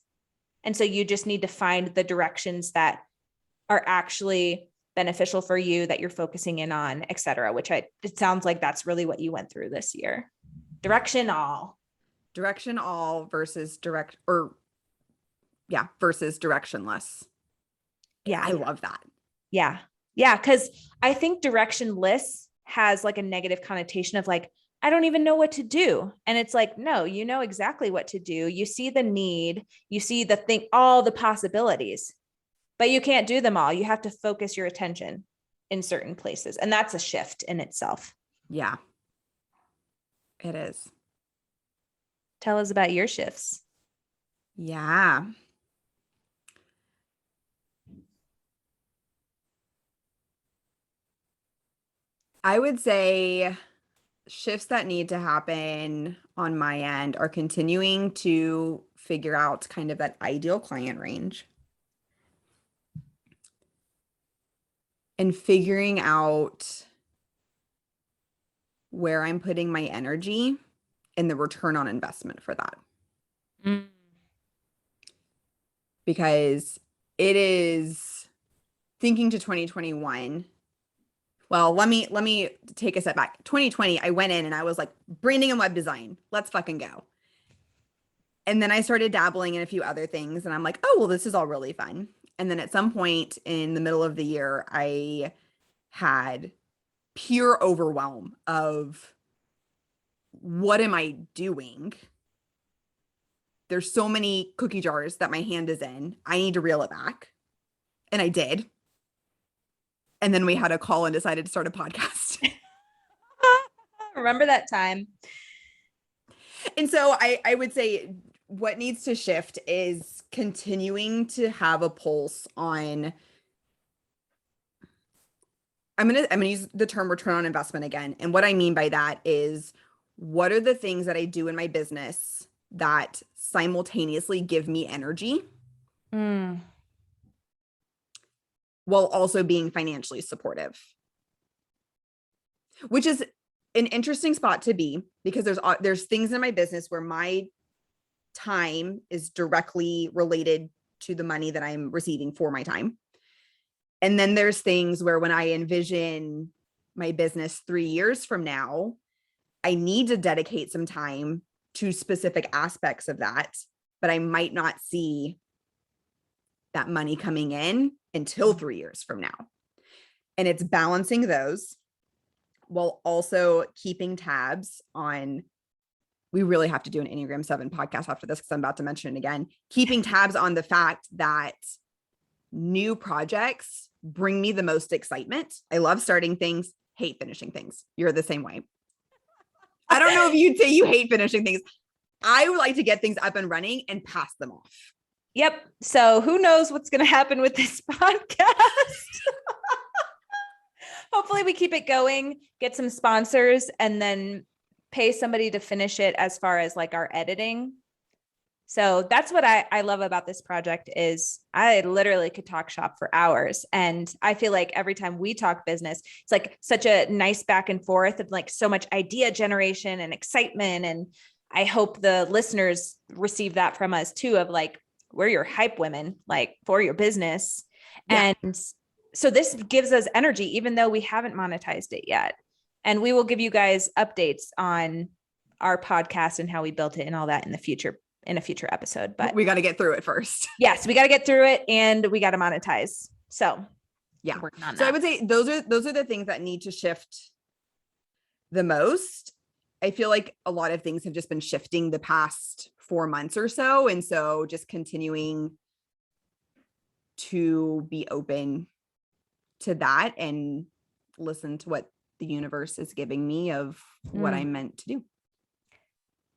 And so you just need to find the directions that are actually beneficial for you, that you're focusing in on, et cetera, which it sounds like that's really what you went through this year. Direction all versus versus directionless. Yeah. I love that. Yeah. Yeah. Cause I think directionless has like a negative connotation of like, I don't even know what to do. And it's like, no, you know exactly what to do. You see the need, you see the thing, all the possibilities, but you can't do them all. You have to focus your attention in certain places. And that's a shift in itself. Yeah, it is. Tell us about your shifts. Yeah. I would say shifts that need to happen on my end are continuing to figure out kind of that ideal client range and figuring out where I'm putting my energy and the return on investment for that. Mm. Because it is thinking to 2021. Well, let me take a step back. 2020, I went in and I was like, branding and web design, let's fucking go. And then I started dabbling in a few other things and I'm like, oh, well, this is all really fun. And then at some point in the middle of the year, I had pure overwhelm of what am I doing? There's so many cookie jars that my hand is in. I need to reel it back. And I did. And then we had a call and decided to start a podcast. Remember that time? And so I would say what needs to shift is continuing to have a pulse on, I'm gonna use the term return on investment again. And what I mean by that is, what are the things that I do in my business that simultaneously give me energy while also being financially supportive? Which is an interesting spot to be, because there's things in my business where my time is directly related to the money that I'm receiving for my time. And then there's things where when I envision my business 3 years from now, I need to dedicate some time to specific aspects of that, but I might not see that money coming in until 3 years from now. And it's balancing those while also keeping tabs on, we really have to do an Enneagram 7 podcast after this because I'm about to mention it again, keeping tabs on the fact that new projects bring me the most excitement. I love starting things, hate finishing things. You're the same way. I don't know if you'd say you hate finishing things. I would like to get things up and running and pass them off. Yep. So who knows what's going to happen with this podcast? Hopefully we keep it going, get some sponsors, and then pay somebody to finish it as far as like our editing. So that's what I love about this project is I literally could talk shop for hours. And I feel like every time we talk business, it's like such a nice back and forth of like so much idea generation and excitement. And I hope the listeners receive that from us too, of like, we're your hype women, like for your business. Yeah. And so this gives us energy, even though we haven't monetized it yet. And we will give you guys updates on our podcast and how we built it and all that in the future, in a future episode. But we got to get through it first. Yes, we got to get through it and we got to monetize. So yeah. Working on so that. I would say those are the things that need to shift the most. I feel like a lot of things have just been shifting the past 4 months or so. And so just continuing to be open to that and listen to what the universe is giving me of what I'm meant to do.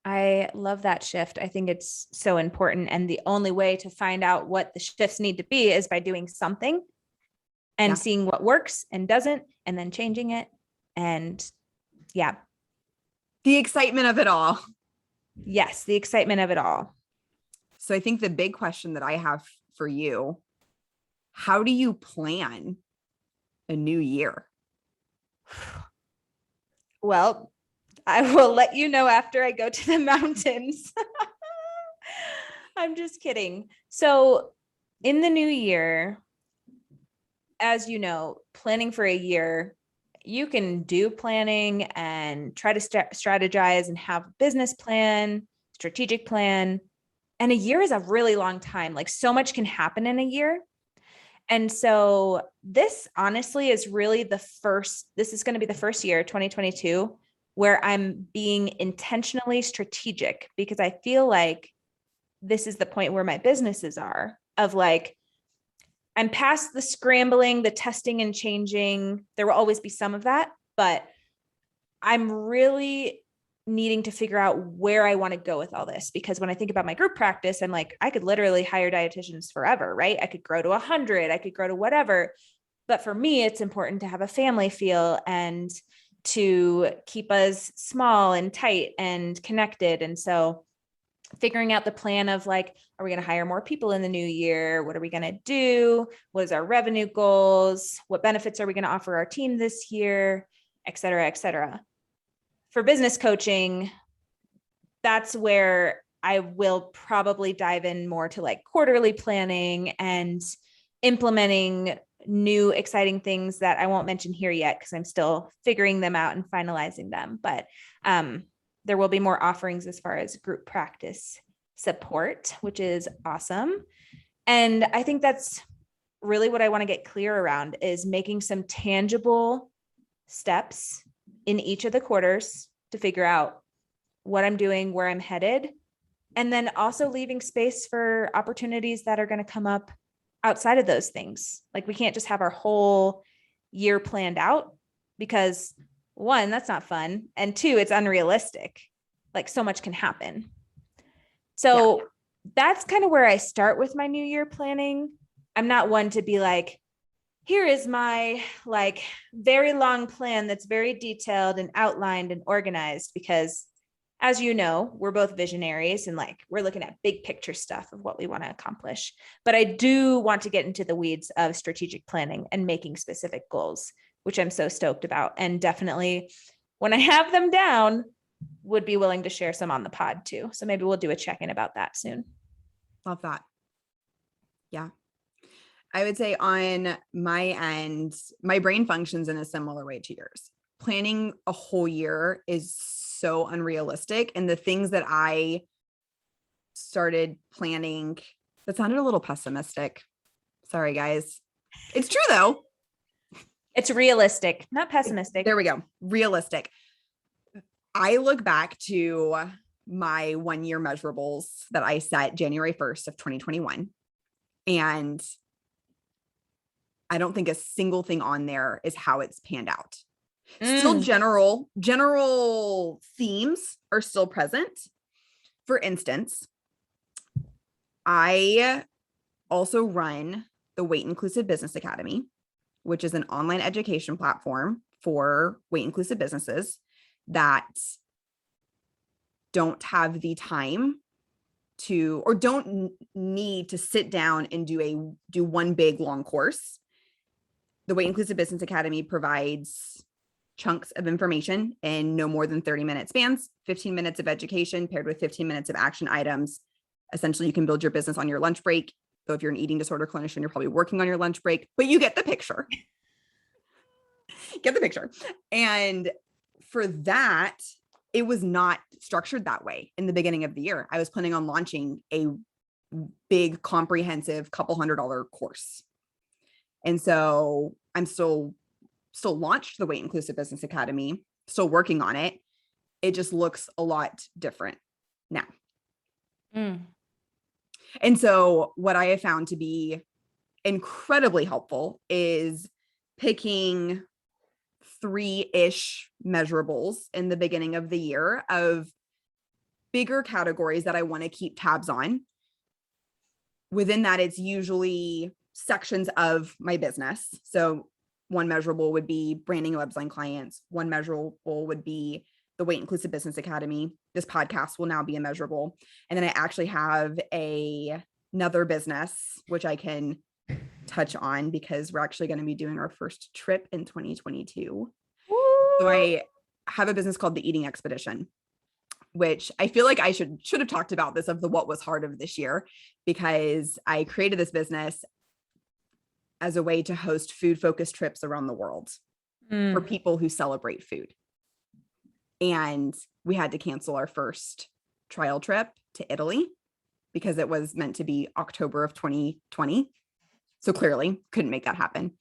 I love that shift. I think it's so important. And the only way to find out what the shifts need to be is by doing something and seeing what works and doesn't, and then changing it. And yeah. The excitement of it all. Yes, the excitement of it all. So I think the big question that I have for you, how do you plan a new year? Well, I will let you know after I go to the mountains. I'm just kidding. So in the new year, as you know, planning for a year, you can do planning and try to strategize and have a business plan, strategic plan. And a year is a really long time. Like so much can happen in a year. And so this honestly is really this is going to be the first year, 2022, where I'm being intentionally strategic, because I feel like this is the point where my businesses are of like, I'm past the scrambling, the testing and changing. There will always be some of that, but I'm really needing to figure out where I want to go with all this. Because when I think about my group practice, I'm like, I could literally hire dietitians forever, right? I could grow to 100, I could grow to whatever. But for me, it's important to have a family feel and to keep us small and tight and connected. And so figuring out the plan of like, are we going to hire more people in the new year? What are we going to do? What is our revenue goals? What benefits are we going to offer our team this year? Et cetera, et cetera. for business coaching, that's where I will probably dive in more to like quarterly planning and implementing new exciting things that I won't mention here yet because I'm still figuring them out and finalizing them. But there will be more offerings as far as group practice support, which is awesome. And I think that's really what I want to get clear around is making some tangible steps in each of the quarters to figure out what I'm doing, where I'm headed, and then also leaving space for opportunities that are going to come up outside of those things. Like we can't just have our whole year planned out because one, that's not fun. And two, it's unrealistic. Like so much can happen. So that's kind of where I start with my new year planning. I'm not one to be like, here is my like very long plan that's very detailed and outlined and organized because as you know, we're both visionaries and like we're looking at big picture stuff of what we want to accomplish. But I do want to get into the weeds of strategic planning and making specific goals, which I'm so stoked about. And definitely when I have them down, would be willing to share some on the pod too. So maybe we'll do a check-in about that soon. Love that. Yeah. I would say on my end, my brain functions in a similar way to yours. Planning a whole year is so unrealistic. And the things that I started planning, that sounded a little pessimistic. Sorry, guys. It's true though. It's realistic, not pessimistic. There we go. Realistic. I look back to my 1 year measurables that I set January 1st of 2021. And I don't think a single thing on there is how it's panned out. Still general themes are still present. For instance, I also run the Weight Inclusive Business Academy, which is an online education platform for weight inclusive businesses that don't have the time to, or don't need to sit down and do one big long course. The Weight Inclusive Business Academy provides chunks of information in no more than 30-minute spans, 15 minutes of education paired with 15 minutes of action items. Essentially, you can build your business on your lunch break. So if you're an eating disorder clinician, you're probably working on your lunch break, but you get the picture. Get the picture. And for that, it was not structured that way in the beginning of the year. I was planning on launching a big, comprehensive couple $100 course. And so I'm still launched the Weight Inclusive Business Academy, still working on it. It just looks a lot different now. And so what I have found to be incredibly helpful is picking 3-ish measurables in the beginning of the year of bigger categories that I want to keep tabs on. Within that, it's usually sections of my business. So one measurable would be branding and web design clients. One measurable would be the Weight Inclusive Business Academy. This podcast will now be a measurable. And then I actually have another business, which I can touch on because we're actually going to be doing our first trip in 2022. So I have a business called the Eating Expedition, which I feel like I should have talked about this of the what was hard of this year, because I created this business as a way to host food-focused trips around the world for people who celebrate food. And we had to cancel our first trial trip to Italy because it was meant to be October of 2020. So clearly couldn't make that happen.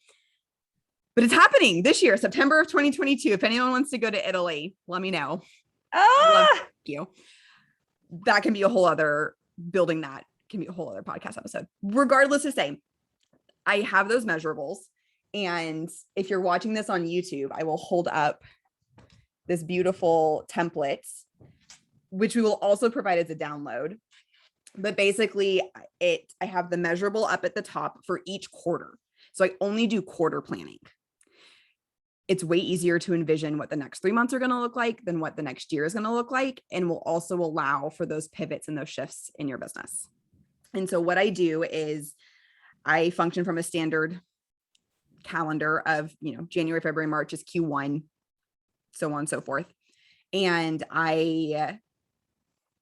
But it's happening this year, September of 2022. If anyone wants to go to Italy, let me know. Thank you. That can be a whole other, building that can be a whole other podcast episode. Regardless to say, I have those measurables. And if you're watching this on YouTube, I will hold up this beautiful template, which we will also provide as a download. But basically I have the measurable up at the top for each quarter. So I only do quarter planning. It's way easier to envision what the next 3 months are going to look like than what the next year is going to look like, and will also allow for those pivots and those shifts in your business. And so what I do is I function from a standard calendar of, January, February, March is Q1, so on and so forth. And I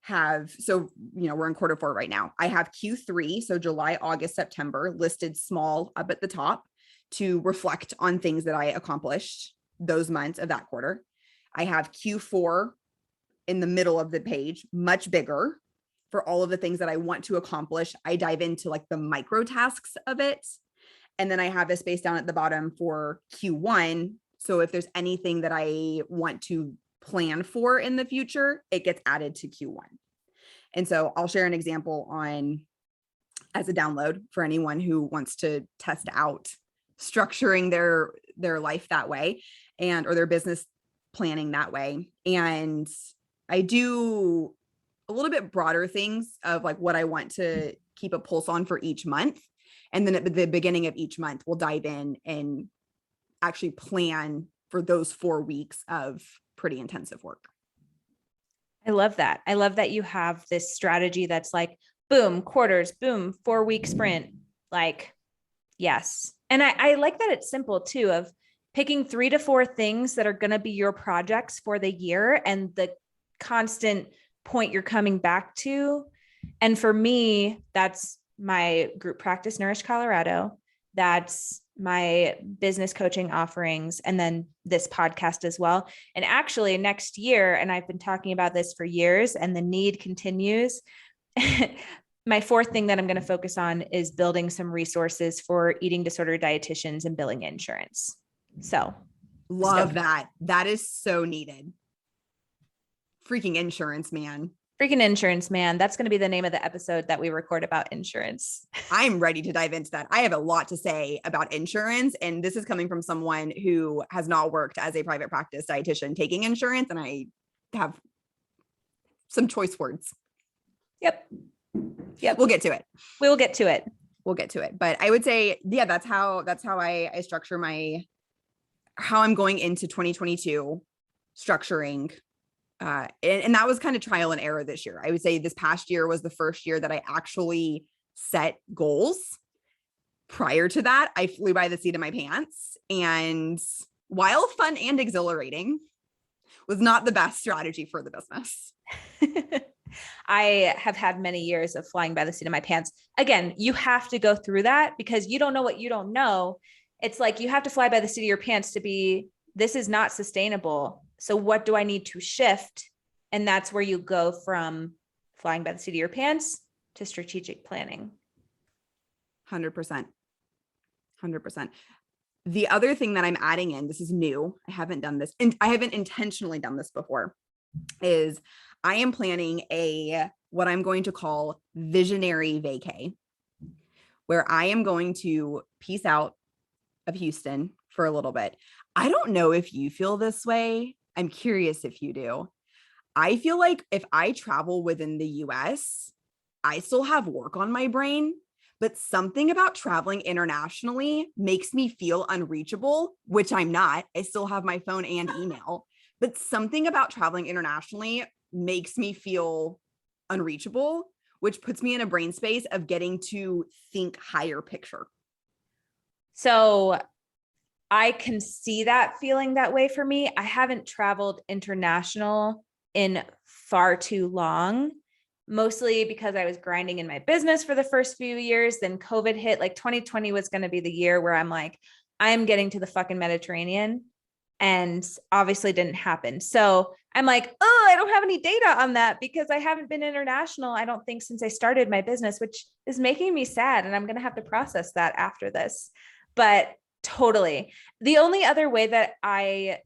have, so, we're in Q4 right now. I have Q3, so July, August, September listed small up at the top to reflect on things that I accomplished those months of that quarter. I have Q4 in the middle of the page, much bigger for all of the things that I want to accomplish. I dive into like the micro tasks of it. And then I have a space down at the bottom for Q1. So if there's anything that I want to plan for in the future, it gets added to Q1. And so I'll share an example on as a download for anyone who wants to test out structuring their life that way or their business planning that way. And I do a little bit broader things of like what I want to keep a pulse on for each month. And then at the beginning of each month, we'll dive in and actually plan for those 4 weeks of pretty intensive work. I love that. I love that you have this strategy that's like, boom, quarters, boom, 4-week sprint. Like, yes. And I like that it's simple too, of picking 3 to 4 things that are going to be your projects for the year and the constant point you're coming back to. And for me, that's my group practice, Nourished Colorado. That's my business coaching offerings, and then this podcast as well. And actually next year, and I've been talking about this for years and the need continues. My 4th thing that I'm going to focus on is building some resources for eating disorder dietitians and billing insurance. So love that. That is so needed. Freaking insurance, man. Freaking insurance, man. That's going to be the name of the episode that we record about insurance. I'm ready to dive into that. I have a lot to say about insurance. And this is coming from someone who has not worked as a private practice dietitian taking insurance. And I have some choice words. Yep. We'll get to it. We'll get to it. We'll get to it. But I would say, yeah, that's how I structure how I'm going into 2022 structuring. And that was kind of trial and error this year. I would say this past year was the first year that I actually set goals. Prior to that, I flew by the seat of my pants, and while fun and exhilarating, was not the best strategy for the business. I have had many years of flying by the seat of my pants. Again, you have to go through that because you don't know what you don't know. It's like you have to fly by the seat of your pants to be, this is not sustainable. So what do I need to shift? And that's where you go from flying by the seat of your pants to strategic planning. 100%. 100%. The other thing that I'm adding in, this is new, I haven't done this, and I haven't intentionally done this before, is I am planning what I'm going to call visionary vacay, where I am going to peace out of Houston for a little bit. I don't know if you feel this way. I'm curious if you do. I feel like if I travel within the US, I still have work on my brain, but something about traveling internationally makes me feel unreachable, which I'm not. I still have my phone and email, but something about traveling internationally makes me feel unreachable, which puts me in a brain space of getting to think higher picture. So I can see that feeling that way for me. I haven't traveled international in far too long, mostly because I was grinding in my business for the first few years. Then COVID hit. Like 2020 was going to be the year where I'm like, I'm getting to the fucking Mediterranean, and obviously didn't happen. So I'm like, oh, I don't have any data on that because I haven't been international, I don't think, since I started my business, which is making me sad. And I'm going to have to process that after this. But totally. The only other way that I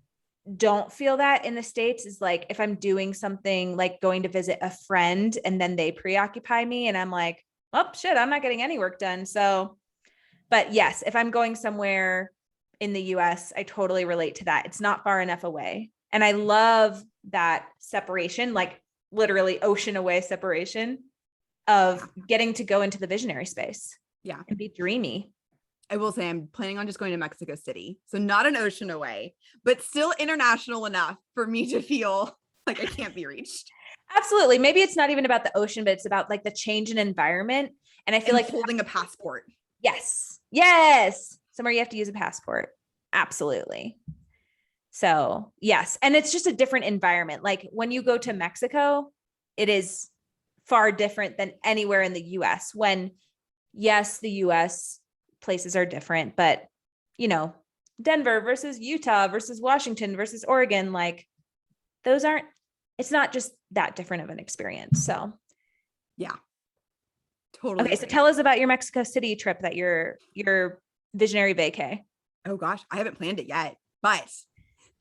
don't feel that in the States is like if I'm doing something like going to visit a friend and then they preoccupy me and I'm like, oh shit, I'm not getting any work done. So, but yes, if I'm going somewhere in the US, I totally relate to that. It's not far enough away. And I love that separation, like literally ocean away separation of getting to go into the visionary space. Yeah. And be dreamy. I will say I'm planning on just going to Mexico City. So not an ocean away, but still international enough for me to feel like I can't be reached. Absolutely. Maybe it's not even about the ocean, but it's about like the change in environment. And I feel like holding a passport. Yes. Yes. Somewhere you have to use a passport. Absolutely. So yes. And it's just a different environment. Like when you go to Mexico, it is far different than anywhere in the US when yes, the US places are different, but you know, Denver versus Utah versus Washington versus Oregon, like those aren't, it's not just that different of an experience. So yeah, totally. Okay, so tell us about your Mexico City trip that your visionary vacay. Oh gosh, I haven't planned it yet, but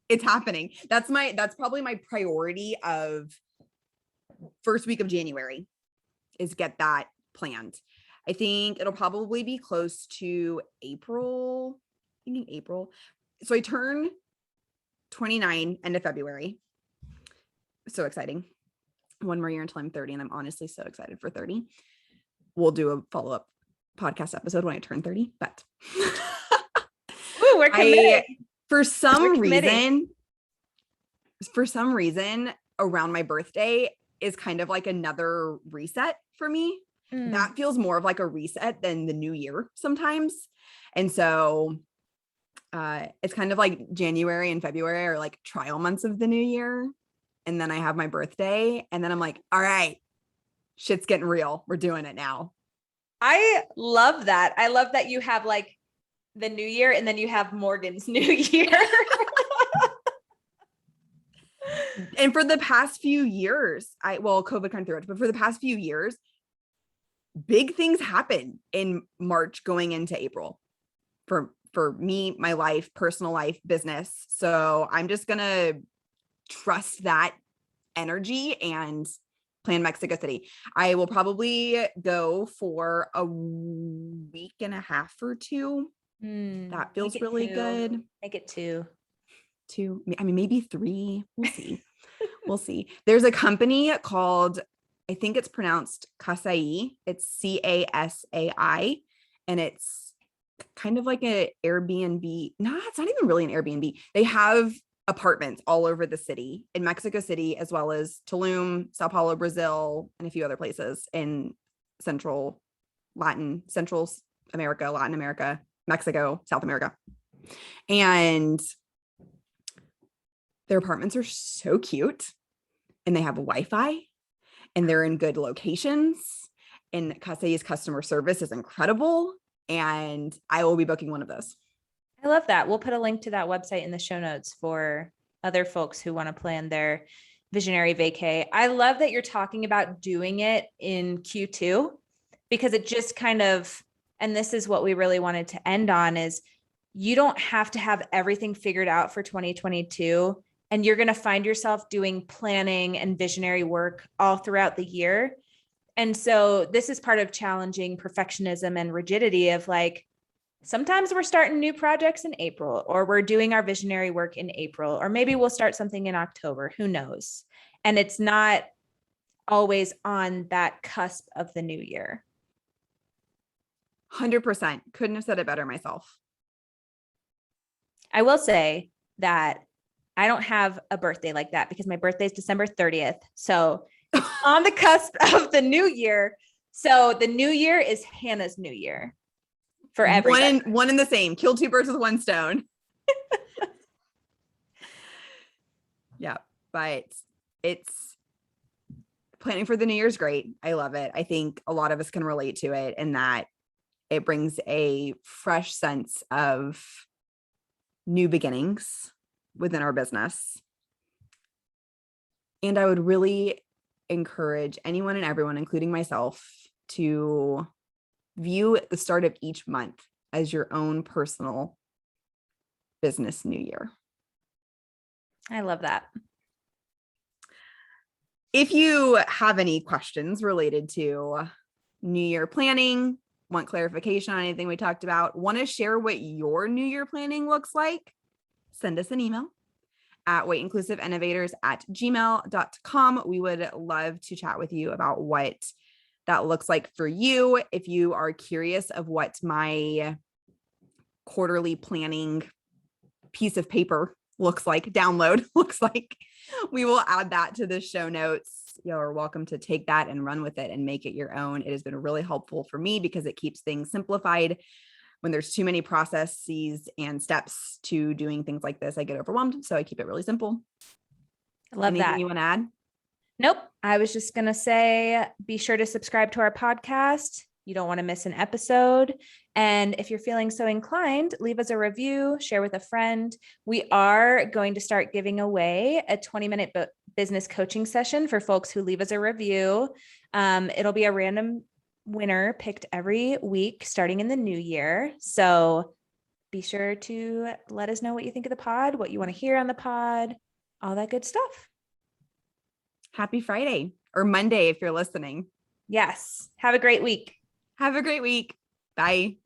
it's happening. That's probably my priority of first week of January is get that planned. I think it'll probably be close to April, thinking April. So I turn 29 end of February. So exciting. One more year until I'm 30. And I'm honestly so excited for 30. We'll do a follow-up podcast episode when I turn 30, but Ooh, we're committed. For some reason around my birthday is kind of like another reset for me. That feels more of like a reset than the new year sometimes. And so it's kind of like January and February are like trial months of the new year. And then I have my birthday and then I'm like, all right, shit's getting real. We're doing it now. I love that. I love that you have like the new year and then you have Morgan's new year. And for the past few years, COVID kind of threw it, but for the past few years, big things happen in March going into April for me, my life, personal life, business. So I'm just going to trust that energy and plan Mexico City. I will probably go for a week and a half or two. That feels really good. Make it two. I mean, maybe 3. We'll see. We'll see. There's a company called, I think it's pronounced Casai. It's Casai. And it's kind of like an Airbnb. No, it's not even really an Airbnb. They have apartments all over the city in Mexico City, as well as Tulum, Sao Paulo, Brazil, and a few other places in Central America, Latin America, Mexico, South America. And their apartments are so cute and they have Wi-Fi and they're in good locations and Casai's customer service is incredible. And I will be booking one of those. I love that. We'll put a link to that website in the show notes for other folks who want to plan their visionary vacay. I love that you're talking about doing it in Q2 because it just kind of, and this is what we really wanted to end on, is you don't have to have everything figured out for 2022. And you're going to find yourself doing planning and visionary work all throughout the year. And so this is part of challenging perfectionism and rigidity of like, sometimes we're starting new projects in April, or we're doing our visionary work in April, or maybe we'll start something in October, who knows? And it's not always on that cusp of the new year. 100%. Couldn't have said it better myself. I will say that I don't have a birthday like that because my birthday is December 30th. So it's on the cusp of the new year. So the new year is Hannah's new year for everybody. One in the same. Kill 2 birds with 1 stone. Yeah, but it's planning for the new year is great. I love it. I think a lot of us can relate to it in that it brings a fresh sense of new beginnings within our business. And I would really encourage anyone and everyone, including myself, to view the start of each month as your own personal business new year. I love that. If you have any questions related to new year planning, want clarification on anything we talked about, want to share what your new year planning looks like, send us an email at weightInclusiveinnovators@gmail.com. We would love to chat with you about what that looks like for you. If you are curious of what my quarterly planning piece of paper looks like, download looks like, we will add that to the show notes. You're welcome to take that and run with it and make it your own. It has been really helpful for me because it keeps things simplified when there's too many processes and steps to doing things like this, I get overwhelmed. So I keep it really simple. I love Anything that. you want to add? Nope. I was just going to say, be sure to subscribe to our podcast. You don't want to miss an episode. And if you're feeling so inclined, leave us a review, share with a friend. We are going to start giving away a 20-minute business coaching session for folks who leave us a review. It'll be a random winner picked every week starting in the new year. So be sure to let us know what you think of the pod, what you want to hear on the pod, all that good stuff. Happy Friday or Monday if you're listening. Yes. Have a great week. Have a great week. Bye.